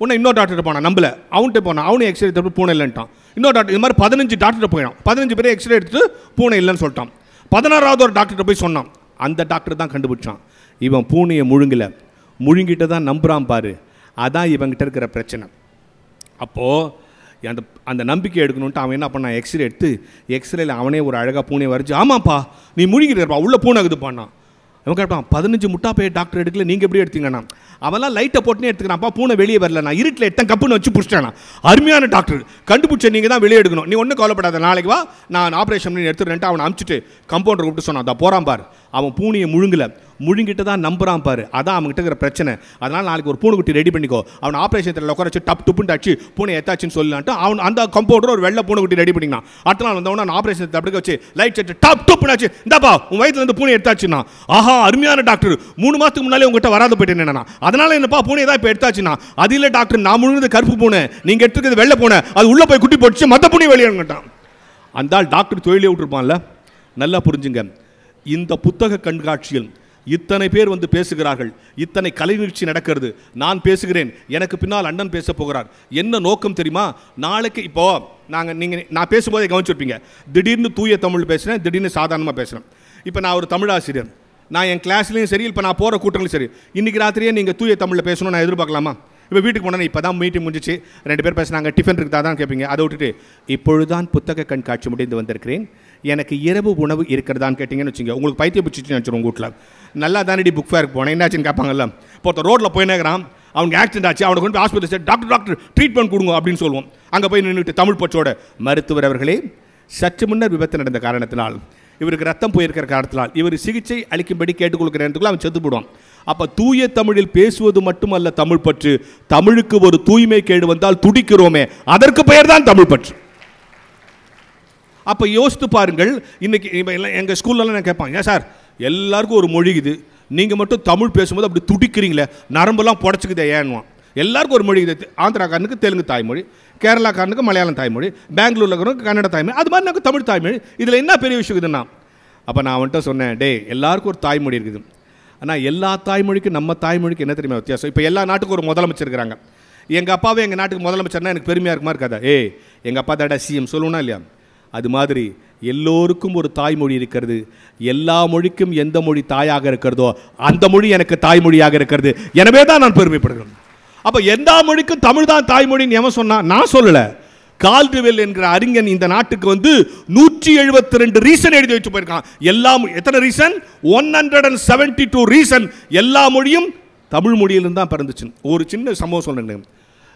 உன்னை இன்னொரு டாக்டர் போனான், நம்பல, அவன்கிட்ட போனான், அவனு எக்ஸ்ரே எடுத்து பூனை இல்லைன்ட்டான். இன்னொரு டாக்டர் இது மாதிரி 15 டாக்டர் போயிடான். 15 பேர் எக்ஸ்ரே எடுத்து பூனை இல்லைன்னு சொல்லிட்டான். 16வது ஒரு டாக்டர்கிட்ட போய் சொன்னான். அந்த டாக்டர் தான் கண்டுபிடிச்சான், இவன் பூனையை முழுங்கலை, முழுங்கிட்டு தான் நம்புறான் பாரு, அதான் இவங்கிட்ட இருக்கிற பிரச்சனை. அப்போது அந்த நம்பிக்கை எடுக்கணுன்ட்டு அவன் என்ன பண்ணான், எக்ஸ்ரே எடுத்து எக்ஸ்ரேல அவனே ஒரு அழகாக பூனை வரைஞ்சி, ஆமாப்பா நீ முழுங்கிட்டு இருப்பா, உள்ள பூனை இருக்குதுப்பான்னா. அவன் கேட்பான் 15 முட்டா பைய டாக்டர் எடுக்கல, நீங்கள் எப்படி எடுத்தீங்கண்ணா? அவெல்லாம் லைட்டை போட்டுனே எடுத்துக்கிறான்ப்பா, பூனை வெளியே வரல, நான் இருட்டில் எடுத்தேன் கப்புன்னு வச்சு பிடிச்சிட்டேண்ணா. அருமையான டாக்டர், கண்டுபிடிச்ச நீங்கள் தான் வெளியே எடுக்கணும், நீ ஒன்றும் கவலைப்படாத, நாளைக்கு வா நான் ஆப்ரேஷன் பண்ணி எடுத்துறேன்ட்டு அவனை அனுப்பிச்சிட்டு கம்பவுண்டர் கூப்பிட்டு சொன்னான். அதை போகிறான் பார், அவன் பூனையை முழுங்கிட்டு தான் நம்புறான் பாரு, அதான் அவன்கிட்ட இருக்கிற பிரச்சனை. அதனால் நாளைக்கு ஒரு பூனைக்குட்டி ரெடி பண்ணிக்கோ, அவன் ஆப்ரேஷன் தேட்டரில் உட்கார வச்சு டப் டுப்புன்னு அடிச்சு பூனை எத்தாச்சுன்னு சொல்லலான்ட்டு அவன் அந்த கம்பவுண்டர் ஒரு வெள்ளை பூனைக்குட்டி ரெடி பண்ணிக்கலாம். அடுத்த நாள் வந்தவன நான் ஆப்ரேஷன் அப்படி வச்சு லைட் செட்டு டப் டுப்புன்னு ஆச்சு, இந்தாப்பா உன் வயிற்றுலேருந்து பூனை எடுத்தாச்சுன்னா. ஆஹா அருமையான டாக்டர், 3 மாதத்துக்கு முன்னாலே உங்ககிட்ட வராது போயிட்டேன் என்னன்னா, அதனால என்னப்பா பூனை தான் இப்போ எடுத்தாச்சுன்னா. அது இல்லை டாக்டர், நான் முழுங்கிறது கருப்பு பூனை, நீங்கள் எடுத்துக்கிறது வெள்ளை பூனை, அது உள்ளே போய் குட்டி போட்டுச்சு, மற்ற பூனை வெளியேட்டான். அந்த டாக்டர் தொழிலே விட்டுருப்பான்ல. நல்லா புரிஞ்சுங்க, இந்த புத்தக கண்காட்சியில் இத்தனை பேர் வந்து பேசுகிறார்கள், இத்தனை கலை நிகழ்ச்சி நடக்கிறது, நான் பேசுகிறேன், எனக்கு பின்னால் அண்ணன் பேச போகிறார். என்ன நோக்கம் தெரியுமா? நாளைக்கு இப்போ நான் பேசும்போதே கவனிச்சிருப்பீங்க, திடீர்னு தூய தமிழ் பேசுகிறேன், திடீர்னு சாதாரணமாக பேசுகிறேன். இப்போ நான் ஒரு தமிழ் ஆசிரியர், நான் என் கிளாஸ்லேயும் சரி, இப்போ நான் போகிற கூட்டங்களும் சரி, இன்றைக்கி ராத்திரியே நீங்கள் தூய தமிழில் பேசணும் நான் எதிர்பார்க்கலாமா? இப்போ வீட்டுக்கு போனேன், இப்போ தான் மீட்டிங் முடிஞ்சிச்சு, 2 பேர் பேசினாங்க, டிஃபன் இருக்குதா தான் கேட்பீங்க. அதை விட்டுட்டு இப்பொழுதுதான் புத்தக கண்காட்சி முடிந்து வந்திருக்கிறேன், எனக்கு இரவு உணவு இருக்கிறதான்னு கேட்டிங்கன்னு வச்சுங்க, உங்களுக்கு பைத்தியம் பிடிச்சிச்சுன்னு நினச்சிடும். உங்கள் வீட்டில் நல்லா தானடி புக் ஃபேருக்கு போனேன், என்னாச்சுன்னு கேட்பாங்கல்ல. இப்போ ஒருத்தர் ரோட்டில் போயினேங்கிறான், அவனுக்கு ஆக்சிடென்ட் ஆச்சு, அவனுக்கு கொண்டு ஹாஸ்பிட்டல் சார் டாக்டர் ட்ரீட்மெண்ட் கொடுங்க அப்படின்னு சொல்லுவோம். அங்கே போய் நின்றுட்டு தமிழ் பச்சோட, மருத்துவர் அவர்களே சற்று முன்னர் விபத்து நடந்த காரணத்தினால், இவருக்கு ரத்தம் போயிருக்கிற காரணத்தினால் இவர் சிகிச்சை அளிக்கும்படி கேட்டுக்கொள்கிறேன், அவன் செத்து போடுவான். அப்போ தூய தமிழில் பேசுவது மட்டுமல்ல தமிழ் பற்று, தமிழுக்கு ஒரு தூய்மை கேடு வந்தால் துடிக்கிறோமே, அதற்கு பெயர் தான் தமிழ் பற்று. அப்போ யோசித்து பாருங்கள், இன்னைக்கு எங்கள் ஸ்கூல்லலாம் நான் கேட்பான், ஏன் சார் எல்லாருக்கும் ஒரு மொழி இது, நீங்கள் மட்டும் தமிழ் பேசும்போது அப்படி துடிக்கிறீங்களே, நரம்பெல்லாம் புடச்சிக்குதே ஏன்னுவான். எல்லாருக்கும் ஒரு மொழி இது, ஆந்திராக்காரனுக்கு தெலுங்கு தாய்மொழி, கேரளாக்காரனுக்கு மலையாளம் தாய்மொழி, பெங்களூரில் இருக்கிறவங்க கன்னட தாய்மொழி, அது மாதிரி எனக்கு தமிழ் தாய்மொழி, இதில் என்ன பெரிய விஷயம் இதுன்னா? அப்போ நான் அவன்கிட்ட சொன்னேன், டே எல்லாருக்கும் ஒரு தாய்மொழி இருக்குது, ஆனால் எல்லா தாய்மொழிக்கும் நம்ம தாய்மொழிக்கு என்ன தெரியுமா வித்தியாசம்? இப்போ எல்லா நாட்டுக்கும் ஒரு முதலமைச்சர் இருக்கிறாங்க, எங்கள் அப்பாவே எங்கள் நாட்டுக்கு முதலமைச்சர்னா எனக்கு பெருமையாக இருக்குமா இருக்காதா? எங்கள் அப்பா தாடா சிஎம் சொல்லணும்னா இல்லையா? அது மாதிரி எல்லோருக்கும் ஒரு தாய்மொழி இருக்கிறது, எல்லா மொழிக்கும் எந்த மொழி தாயாக இருக்கிறதோ அந்த மொழி எனக்கு தாய்மொழியாக இருக்கிறது, எனவே தான் நான் பெருமைப்படுகிறேன். அப்போ எந்த மொழிக்கும் தமிழ் தான் தாய்மொழின்னு எவன் சொன்னா? நான் சொல்லலை, கால்டுவெல் என்கிற அறிஞன் இந்த நாட்டுக்கு வந்து 172 ரீசன் எழுதி வச்சு போயிருக்கான். எல்லாம் எத்தனை ரீசன்? 172 ரீசன். எல்லா மொழியும் தமிழ் மொழியிலிருந்து தான் பிறந்துச்சு. ஒரு சின்ன சம்பவம் சொல்றேன்,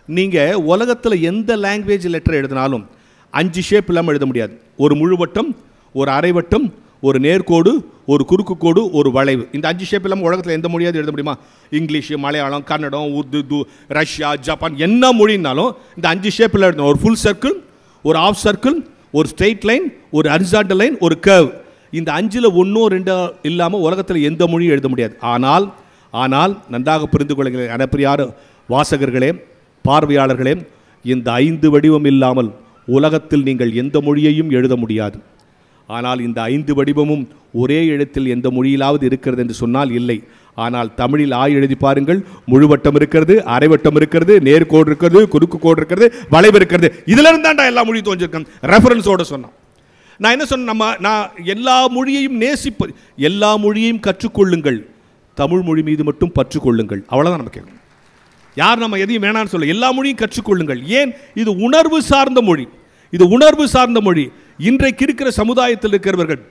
நீங்கள் உலகத்தில் எந்த லாங்குவேஜ் லெட்டர் எழுதினாலும் 5 ஷேப் இல்லாமல் எழுத முடியாது. ஒரு முழுவட்டம், ஒரு அரைவட்டம், ஒரு நேர்கோடு, ஒரு குறுக்கு கோடு, ஒரு வளைவு. இந்த 5 ஷேப் இல்லாமல் உலகத்தில் எந்த மொழியாவது எழுத முடியுமா? English, Malayalam, Kannada, Urdu, Russia, Japan, என்ன மொழினாலும் இந்த 5 ஷேப்பில் எழுதணும். ஒரு ஃபுல் சர்க்கிள், ஒரு ஆஃப் சர்க்கிள், ஒரு ஸ்ட்ரெயிட் லைன், ஒரு ஹரிசாண்டல் லைன், ஒரு கர்வ். இந்த 5ல் 1 2 இல்லாமல் உலகத்தில் எந்த மொழியும் எழுத முடியாது. ஆனால் நன்றாக புரிந்து கொள்ளுங்கள் அனப்பிரியார் வாசகர்களே, பார்வையாளர்களே, இந்த 5 வடிவம் இல்லாமல் உலகத்தில் நீங்கள் எந்த மொழியையும் எழுத முடியாது. ஆனால் இந்த 5 வடிவமும் ஒரே எழுத்தில் எந்த மொழியிலாவது இருக்கிறது என்று சொன்னால் இல்லை. ஆனால் தமிழில் எழுதி பாருங்கள், முழுவட்டம் இருக்கிறது, அரைவட்டம் இருக்கிறது, நேர்கோடு இருக்கிறது, குறுக்கு கோடு இருக்கிறது, வளைவு இருக்கிறது. இதுல இருந்தாண்டா எல்லா மொழியும் தோன்றிருக்கேன். ரெஃபரன்ஸோட சொன்னான். நான் என்ன சொன்னேன், நான் எல்லா மொழியையும் நேசிப்பது, எல்லா மொழியையும் கற்றுக்கொள்ளுங்கள், தமிழ் மொழி மீது மட்டும் பற்றுக்கொள்ளுங்கள், அவ்வளோதான் நம்ம கேட்கணும். யார் நம்ம எதையும் வேணான்னு சொல்ல, எல்லா மொழியும் கற்றுக்கொள்ளுங்கள். ஏன்? இது உணர்வு சார்ந்த மொழி, இது உணர்வு சார்ந்த மொழி. இன்றைக்கு இருக்கிற சமுதாயத்தில் இருக்கிறவர்கள்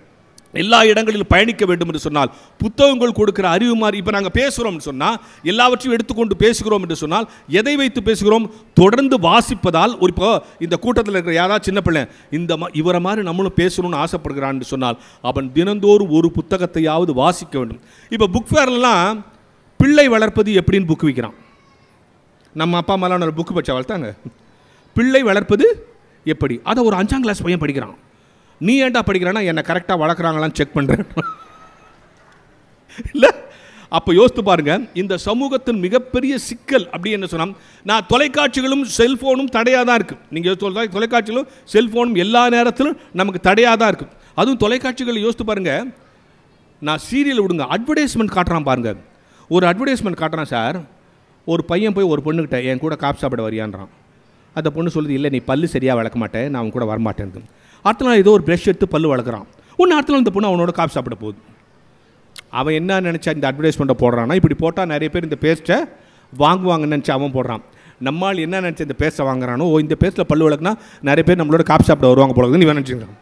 எல்லா இடங்களிலும் பயணிக்க வேண்டும் என்று சொன்னால் புத்தகங்கள் கொடுக்கிற அறிவு மாதிரி. இப்போ நாங்கள் பேசுகிறோம் சொன்னால், எல்லாவற்றையும் எடுத்துக்கொண்டு பேசுகிறோம் என்று சொன்னால் எதை வைத்து பேசுகிறோம்? தொடர்ந்து வாசிப்பதால். இப்போ இந்த கூட்டத்தில் இருக்கிற யாராவது சின்ன பிள்ளை இவரை மாதிரி நம்மளும் பேசணும்னு ஆசைப்படுகிறான்னு சொன்னால் அவன் தினந்தோறும் ஒரு புத்தகத்தையாவது வாசிக்க வேண்டும். இப்போ புக் ஃபேர்லாம் பிள்ளை வளர்ப்பது எப்படின்னு புக் விற்கிறான். நம்ம அப்பா அம்மாலாம் ஒரு புக்கு பச்சா வளர்த்தாங்க. பிள்ளை வளர்ப்பது எப்படி, அதை ஒரு 5ஆம் கிளாஸ் பையன் படிக்கிறான். நீ ஏன்டா படிக்கிறான்னா என்னை கரெக்டாக வளர்க்குறாங்களான்னு செக் பண்ணுறேன் இல்லை? அப்போ யோசித்து பாருங்க, இந்த சமூகத்தின் மிகப்பெரிய சிக்கல் அப்படி என்ன சொன்னால், நான் தொலைக்காட்சிகளும் செல்ஃபோனும் தடையாக தான் இருக்குது. நீங்கள் தொலைக்காட்சிகளும் செல்ஃபோனும் எல்லா நேரத்திலும் நமக்கு தடையாக தான் இருக்குது. அதுவும் தொலைக்காட்சிகள் யோசித்து பாருங்கள், நான் சீரியல் விடுங்க, அட்வர்டைஸ்மெண்ட் காட்டுறான் பாருங்கள். ஒரு அட்வர்டைஸ்மெண்ட் காட்டுறான் சார், ஒரு பையன் போய் ஒரு பொண்ணுக்கிட்ட என் கூட காப்பு சாப்பிட வரியான்றான். அந்த பொண்ணு சொல்லுது, இல்லை நீ பல்லு சரியாக வளர்க்க மாட்டேன், நான் அவன் கூட வரமாட்டேன். அடுத்த நாள் ஏதோ ஒரு ப்ரெஷ் எடுத்து பல்லு வளர்க்குறான். அடுத்த நாள் இந்த பொண்ணு அவனோட காப்பு சாப்பிட போகுது. அவன் என்ன நினச்சா இந்த அட்வர்டைஸ்மெண்ட்டை போடுறான்னா, இப்படி போட்டால் நிறைய பேர் இந்த பேஸ்ட்டை வாங்குவாங்கன்னு நினச்சி அவன் போடுறான். நம்மால் என்ன நினச்சி இந்த பேஸ்ட்டை வாங்குறானோ, இந்த பேஸ்ட்டில் பல்லு வளர்க்குனா நிறைய பேர் நம்மளோட காப்பு சாப்பிட வருவாங்க போல நீ நினச்சிக்கிறான்.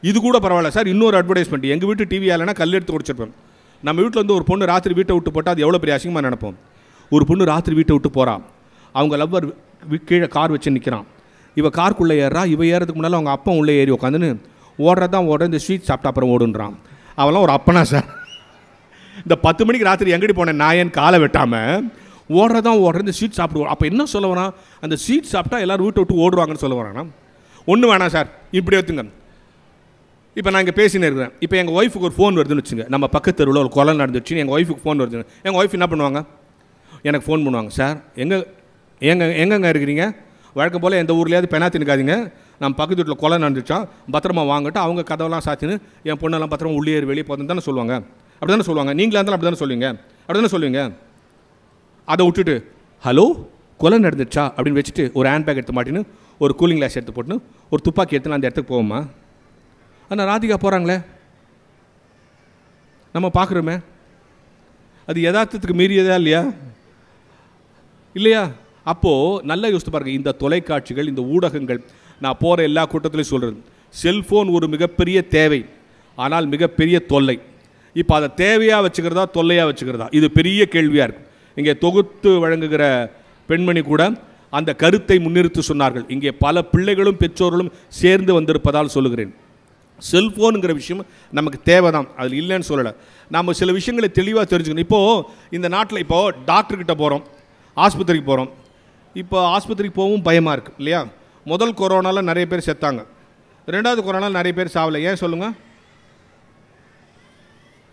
இது கூட பரவாயில்ல சார், இன்னொரு அட்வர்டைஸ்மெண்ட், எங்கள் வீட்டு டிவி ஆலைனா கல் எடுத்து குடிச்சிருப்பேன். நம்ம வீட்டில் வந்து ஒரு பொண்ணு ராத்திரி வீட்டை விட்டு போட்டால் அது எவ்வளோ பெரிய அசிங்கமாக நினைப்போம். ஒரு பொண்ணு ராத்திரி வீட்டை விட்டு போகிறான், அவங்க லவ்வர் கீழே கார் வச்சு நிற்கிறான், இவள் காருக்குள்ளே ஏறா, இவ ஏறதுக்கு முன்னால் அவங்க அப்பா உள்ளே ஏறி உட்காந்துன்னு ஓடுறதான் ஓடுற, இந்த ஸ்வீட் சாப்பிட்டா அப்புறம் ஓடுன்றான். அவெல்லாம் ஒரு அப்பனா சார்? இந்த 10 மணிக்கு ராத்திரி எங்கடி போனேன் நாயன் காலை வெட்டாமல் ஓடுறதான் ஓடுற, இந்த ஸ்வீட் சாப்பிடுவோம். அப்போ என்ன சொல்ல வரான்? அந்த ஸ்வீட் சாப்பிட்டா எல்லோரும் வீட்டை விட்டு ஓடுவாங்கன்னு சொல்ல வரானா? ஒன்றும் வேணாம் சார், இப்படி எடுத்துங்க. இப்போ நான் இங்கே பேசினே இருக்கிறேன். இப்போ எங்கள் ஒய்ஃபுக்கு ஒரு ஃபோன் வருதுன்னு வச்சுங்க, நம்ம பக்கத்து தெருவில் ஒரு கொலை நடந்துச்சுன்னு எங்கள் ஒய்ஃபுக்கு ஃபோன் வருதுங்க. எங்கள் ஒய்ஃப் என்ன பண்ணுவாங்க? எனக்கு ஃபோன் பண்ணுவாங்க, சார் எங்கெங்கே இருக்கிறீங்க? வழக்கம் போல் எந்த ஊர்லேயாவது பெனாத்தி நிற்காதீங்க, நம்ம பக்கத்து வீட்டில் கொலை நடந்துச்சான், பத்திரமா வாங்கிட்டு அவங்க கதவெல்லாம் சாத்தின்னு என் பொண்ணெல்லாம் பத்திரமா உள்ளே ஏறி வெளியே போதுன்னு தானே சொல்லுவாங்க. அப்படி தானே சொல்லுவாங்க. நீங்களாக இருந்தாலும் அப்படி தானே சொல்லுவீங்க, அப்படி தானே சொல்லுவீங்க. அதை விட்டுட்டு ஹலோ கொலை நடந்துச்சா அப்படின்னு வச்சுட்டு ஒரு ஹேண்ட் பேக் எடுத்து மாட்டின்னு ஒரு கூலிங் கிளாஸ் எடுத்து போட்டுன்னு ஒரு துப்பாக்கி எடுத்து அந்த இடத்துக்கு போவோமா? ஆனால் ராதிகா போகிறாங்களே, நம்ம பார்க்குறோமே, அது யதார்த்தத்துக்கு மீறியதா இல்லையா? இல்லையா? அப்போது நல்லா யோசித்து பாருங்கள். இந்த தொலைக்காட்சிகள், இந்த ஊடகங்கள், நான் போகிற எல்லா கூட்டத்திலையும் சொல்கிறது, செல்ஃபோன் ஒரு மிகப்பெரிய தேவை, ஆனால் மிகப்பெரிய தொல்லை. இப்போ அதை தேவையாக வச்சுக்கிறதா தொல்லையாக வச்சுக்கிறதா, இது பெரிய கேள்வியாக இருக்குது. இங்கே தொகுத்து வழங்குகிற பெண்மணி கூட அந்த கருத்தை முன்னிறுத்தி சொன்னார்கள். இங்கே பல பிள்ளைகளும் பெற்றோர்களும் சேர்ந்து வந்திருப்பதால் சொல்லுகிறேன், செல்ஃபோனுங்கிற விஷயம் நமக்கு தேவை தான், அதில் இல்லைன்னு சொல்லலை. நம்ம சில விஷயங்களை தெளிவாக தெரிஞ்சுக்கணும். இப்போது இந்த நாட்டில் இப்போது டாக்டர்கிட்ட போகிறோம், ஆஸ்பத்திரிக்கு போகிறோம். இப்போ ஆஸ்பத்திரிக்கு போகவும் பயமாக இருக்குது இல்லையா? முதல் கொரோனாவில் நிறைய பேர் செத்தாங்க, 2வது கொரோனாவில் நிறைய பேர் சாவலை. ஏன் சொல்லுங்கள்?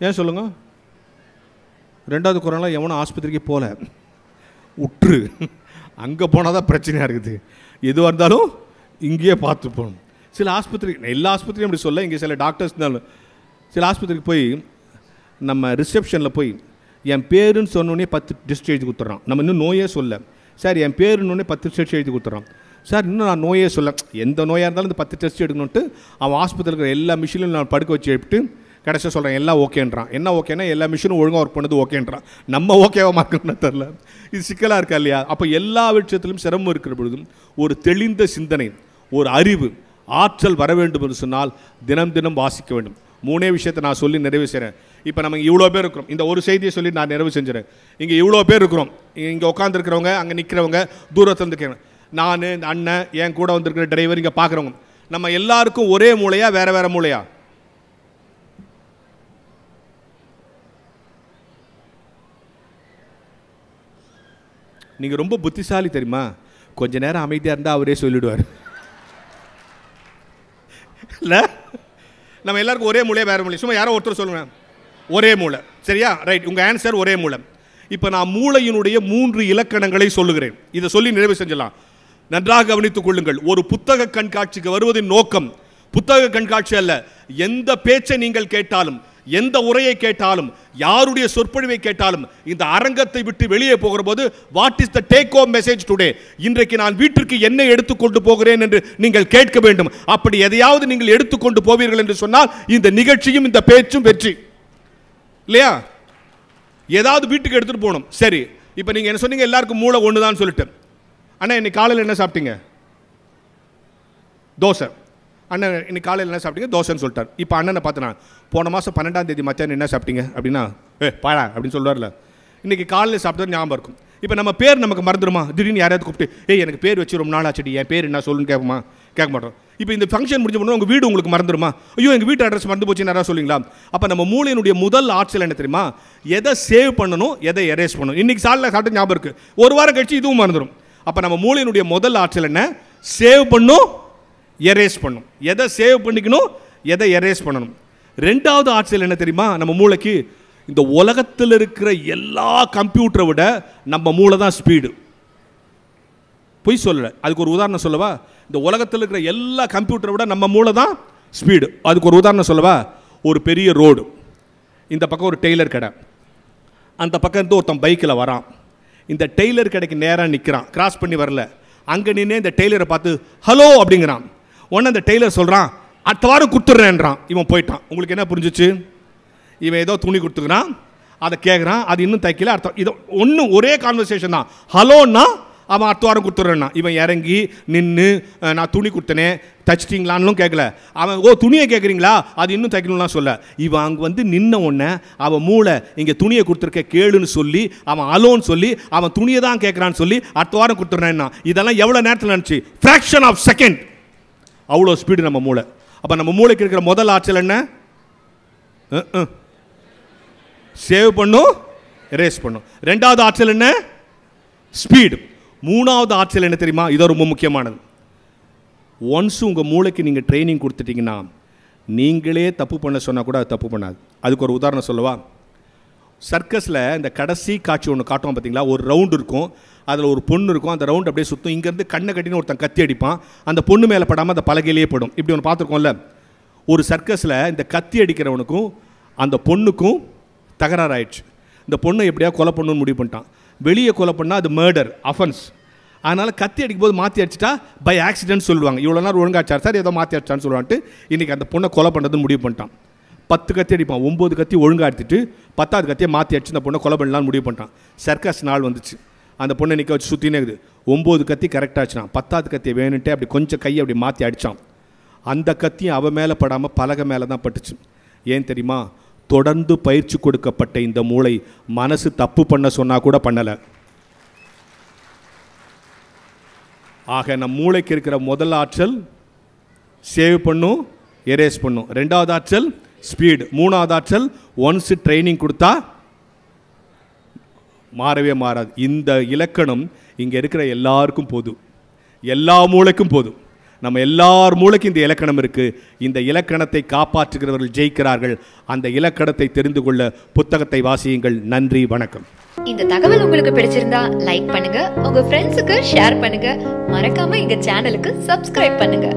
ஏன் சொல்லுங்கள்? 2வது கொரோனாவில் எவனும் ஆஸ்பத்திரிக்கு போகல, உற்று அங்கே போனால் தான் பிரச்சனையாக இருக்குது. எதுவாக இருந்தாலும் இங்கேயே பார்த்து போகணும். சில ஆஸ்பத்திரி, எல்லா ஆஸ்பத்திரியும் அப்படி சொல்ல, இங்கே சில டாக்டர்ஸ் இருந்தாலும் சில ஆஸ்பத்திரிக்கு போய் நம்ம ரிசப்ஷனில் போய் என் பேருன்னு சொன்னோடனே 10 டெஸ்ட் எழுதி கொடுத்துட்றான். நம்ம இன்னும் நோயே சொல்ல, சார் என் பேருன்னொடனே 10 டெஸ்ட் எழுதி கொடுத்துட்றான். சார் இன்னும் நான் நோயே சொல்ல, எந்த நோயாக இருந்தாலும் இந்த 10 டெஸ்ட் எடுக்கணுன்ட்டு அவன் ஆஸ்பத்திரியில் இருக்கிற எல்லா மிஷினும் நான் படுக்க வச்சு எடுத்துட்டு கடைசியாக சொல்கிறேன் எல்லாம் ஓகேன்றான். என்ன ஓகேன்னா எல்லா மிஷினும் ஒழுங்காக ஒர்க் பண்ணது ஓகேன்றான். நம்ம ஓகேவா மார்க்குன்னு தெரில. இது சிக்கலாக இருக்கா இல்லையா? அப்போ எல்லா விஷயத்திலும் சிரமம் இருக்கிற பொழுதும் ஒரு தெளிந்த சிந்தனை, ஒரு அறிவு, ஆற்றல் வர வேண்டும் என்று சொன்னால் தினம் தினம் வாசிக்க வேண்டும். 3 விஷயத்தை நான் சொல்லி நிறைவு செய்கிறேன். இப்போ நம்ம இவ்வளோ பேர் இருக்கிறோம், இந்த ஒரு செய்தியை சொல்லி நான் நிறைவு செஞ்சுறேன். இங்கே இவ்வளோ பேர் இருக்கிறோம், இங்கே உட்காந்துருக்கிறவங்க, அங்கே நிற்கிறவங்க, தூரத்தில் இருக்கிறவங்க, நான், இந்த அண்ணன், என் கூட வந்திருக்கிற டிரைவர், இங்கே பார்க்குறவங்க, நம்ம எல்லாருக்கும் ஒரே மூளையா வேறு வேறு மூளையா? நீங்கள் ரொம்ப புத்திசாலி தெரியுமா? கொஞ்ச நேரம் அமைதியாக இருந்தால் அவரே சொல்லிவிடுவார். இல்லை, நம்ம எல்லாருக்கும் ஒரே மூளையா வேறு மூளை? சும்மா யாரோ ஒருத்தர் சொல்லுங்கள். ஒரே மூளை, சரியா? ரைட், உங்கள் ஆன்சர் ஒரே மூளை. இப்போ நான் மூளையினுடைய 3 இலக்கணங்களை சொல்லுகிறேன். இதை சொல்லி நிறைவு செஞ்சலாம். நன்றாக கவனித்துக் கொள்ளுங்கள். ஒரு புத்தக கண்காட்சிக்கு வருவதின் நோக்கம் புத்தக கண்காட்சி அல்ல. எந்த பேச்சை நீங்கள் கேட்டாலும், எந்த உரையை கேட்டாலும், யாருடைய சொற்பொழிவை கேட்டாலும், இந்த அரங்கத்தை விட்டு வெளியே போகிற போது what is the take home message today, இன்றைக்கு நான் வீட்டிற்கு என்ன எடுத்துக்கொண்டு போகிறேன் என்று நீங்கள் கேட்க வேண்டும். அப்படி எதையாவது நீங்கள் எடுத்துக்கொண்டு போவீர்கள் என்று சொன்னால் இந்த நிகழ்ச்சியும் இந்த பேச்சும் வெற்றி இல்லையா? ஏதாவது வீட்டுக்கு எடுத்துட்டு போகணும். சரி, இப்போ நீங்கள் என்ன சொன்னீங்க? எல்லாருக்கும் மூளை ஒன்று தான் சொல்லிட்டு. அண்ணா இன்னைக்கு காலையில் என்ன சாப்பிட்டீங்க? தோசை. அண்ணன் இன்னைக்கு காலையில் என்ன சாப்பிட்டீங்க? தோசைன்னு சொல்லிட்டார். இப்போ அண்ணனை பார்த்தனா, போன மாதம் 12ஆம் தேதி மச்சான் என்ன சாப்பிட்டீங்க அப்படின்னா, பாடா அப்படின்னு சொல்லுவார்ல. இன்றைக்கி காலையில் சாப்பிட்டது ஞாபகம் இருக்கும். இப்போ நம்ம பேர் நமக்கு மறந்துடுமா? திடீர்னு யாராவது கூப்பிட்டு எனக்கு பேர் வச்சு ரொம்ப நாள் ஆச்சுடி, என் பேர் என்ன சொல்லுன்னு கேட்போமா? கேட்க மாட்டோம். இப்போ இந்த ஃபங்க்ஷன் முடிஞ்ச போது உங்கள் வீடு உங்களுக்கு மறந்துடுமா? ஐயோ எங்கள் வீட்டு அட்ரஸ் மறந்து போச்சுன்னு யாராவது சொல்லுங்களா? அப்போ நம்ம மூளையினுடைய முதல் ஆற்றல் என்ன தெரியுமா? எதை சேவ் பண்ணணும், எதை எரேஸ் பண்ணணும். இன்றைக்கி சாலில் சாப்பிட்டு ஞாபகம் இருக்குது, ஒரு வாரம் கழிச்சு இதுவும் மறந்துடும். அப்போ நம்ம மூளையினுடைய முதல் ஆற்றல் என்ன? சேவ் பண்ணும், எரேஸ் பண்ணும். எதை சேவ் பண்ணிக்கணும், எதை எரேஸ் பண்ணணும். 2வது ஆற்றல் என்ன தெரியுமா நம்ம மூளைக்கு? இந்த உலகத்தில் இருக்கிற எல்லா கம்ப்யூட்டரை விட நம்ம மூளை தான் ஸ்பீடு. பொய் சொல்லலை. அதுக்கு ஒரு உதாரணம் சொல்லவா? இந்த உலகத்தில் இருக்கிற எல்லா கம்ப்யூட்டரை விட நம்ம மூளை தான் ஸ்பீடு. அதுக்கு ஒரு உதாரணம் சொல்லவா? ஒரு பெரிய ரோடு, இந்த பக்கம் ஒரு டெய்லர் கடை, அந்த பக்கம் இருந்து ஒருத்தன் பைக்கில் வரான். இந்த டெய்லர் கடைக்கு நேராக நிற்கிறான், கிராஸ் பண்ணி வரல. அங்கே நின்று இந்த டெய்லரை பார்த்து ஹலோ அப்படிங்கிறான். உடனே அந்த டெய்லர் சொல்கிறான் அடுத்த வாரம் கொடுத்துட்றேன்றான். இவன் போயிட்டான். உங்களுக்கு என்ன புரிஞ்சிச்சு? இவன் ஏதோ துணி கொடுத்துக்கிறான், அதை கேட்குறான், அது இன்னும் தைக்கல. அர்த்தம் இது ஒன்றும் ஒரே கான்வர்சேஷன் தான். ஹலோன்னா அவன் அடுத்த வாரம் கொடுத்துட்றேன்னா, இவன் இறங்கி நின்று நான் துணி கொடுத்தனே, தைச்சிட்டிங்களான்னு கேட்கல. அவன் ஓ துணியை கேட்குறீங்களா அது இன்னும் தைக்கணும்லாம் சொல்ல. இவன் அங்கே வந்து நின்ன உடனே அவன் மூளை இங்கே துணியை கொடுத்துருக்க கேளுன்னு சொல்லி அவன் அலோன்னு சொல்லி அவன் துணியை தான் கேட்குறான்னு சொல்லி அடுத்த வாரம் கொடுத்துட்றேன்னா இதெல்லாம் எவ்வளோ நேரத்தில் நினச்சி ஃப்ராக்ஷன் ஆஃப் செகண்ட். அவ்வளோ ஸ்பீடு நம்ம மூளை. அப்போ நம்ம மூளைக்கு இருக்கிற முதல் ஆற்றல் என்ன? சேவ் பண்ணும், எரேஸ் பண்ணும். ரெண்டாவது ஆற்றல் என்ன? ஸ்பீடு. மூணாவது ஆற்றல் என்ன தெரியுமா? இது ரொம்ப முக்கியமானது. ஒன்ஸ் உங்கள் மூளைக்கு நீங்கள் ட்ரைனிங் கொடுத்துட்டிங்கன்னா நீங்களே தப்பு பண்ண சொன்னால் கூட அது தப்பு பண்ணாது. அதுக்கு ஒரு உதாரணம் சொல்லவா? சர்க்கஸில் இந்த கடைசி காட்சி ஒன்று காட்டுவோம் பார்த்தீங்களா? ஒரு ரவுண்டு இருக்கும், அதில் ஒரு பொண்ணு இருக்கும், அந்த ரவுண்டு அப்படியே சுற்றும். இங்கேருந்து கண்ணை கட்டின்னு ஒருத்தன் கத்தி அடிப்பான், அந்த பொண்ணு மேலே படாமல் அந்த பலகையிலேயே படும். இப்படி ஒன்று பார்த்துருக்கோம்ல. ஒரு சர்க்கஸில் இந்த கத்தி அடிக்கிறவனுக்கும் அந்த பொண்ணுக்கும் தகராறு ஆயிடுச்சு. இந்த பொண்ணை எப்படியா கொலை பண்ணணும்னு முடிவு பண்ணிட்டான். வெளியே கொலை பண்ணால் அது மர்டர் அஃபென்ஸ். அதனால் கத்தி அடிக்கும் போது மாற்றி அடிச்சிட்டா பை ஆக்சிடென்ட் சொல்லுவாங்க. இவ்வளோ நேரம் ஒழுங்காச்சார் சார் ஏதோ மாற்றி அடிச்சான்னு சொல்லுவான்ட்டு இன்றைக்கி அந்த பொண்ணை கொலை பண்ணுறதுன்னு முடிவு பண்ணிட்டான். 10 கத்தி அடிப்பான், 9 கத்தி ஒழுங்காக எடுத்துட்டு 10வது கத்தியை மாற்றி அடிச்சு அந்த பொண்ணை கொலை பண்ணலான்னு முடிவு பண்ணிட்டான். சர்க்கஸ் நாள் வந்துச்சு. அந்த பொண்ணை நிற்க வச்சு சுற்றினே இருக்குது. 9 கத்தி கரெக்டாச்சுனா 10வது கத்தியை வேணுன்ட்டே அப்படி கொஞ்சம் கையை அப்படி மாற்றி அடித்தான். அந்த கத்தியும் அவன் மேலே படாமல் பலகை மேலே தான் பட்டுச்சு. ஏன் தெரியுமா? தொடர்ந்து பயிற்சி கொடுக்கப்பட்ட இந்த மூளை மனசு தப்பு பண்ண சொன்னால் கூட பண்ணலை. ஆக நம் மூளைக்கு இருக்கிற முதல் ஆற்றல் சேவ் பண்ணும், எரேஸ் பண்ணும். ரெண்டாவது ஆற்றல் ஸ்பீடு. மூணாவது ஆற்றல் ஒன்ஸ் ட்ரைனிங் கொடுத்தா மாறவே மாறாது. இந்த இலக்கணம் இங்கே இருக்கிற எல்லாருக்கும் போதும், எல்லா மூளைக்கும் போதும். நம்ம எல்லார் மூளைக்கும் இந்த இலக்கணம் இருக்குது. இந்த இலக்கணத்தை காப்பாற்றுகிறவர்கள் ஜெயிக்கிறார்கள். அந்த இலக்கணத்தை தெரிந்து கொள்ள புத்தகத்தை வாசியுங்கள். நன்றி, வணக்கம். இந்த தகவல் உங்களுக்கு பிடிச்சிருந்தா லைக் பண்ணுங்க, உங்க ஃப்ரெண்ட்ஸுக்கு ஷேர் பண்ணுங்க, மறக்காம எங்க சேனலுக்கு சப்ஸ்கிரைப் பண்ணுங்க.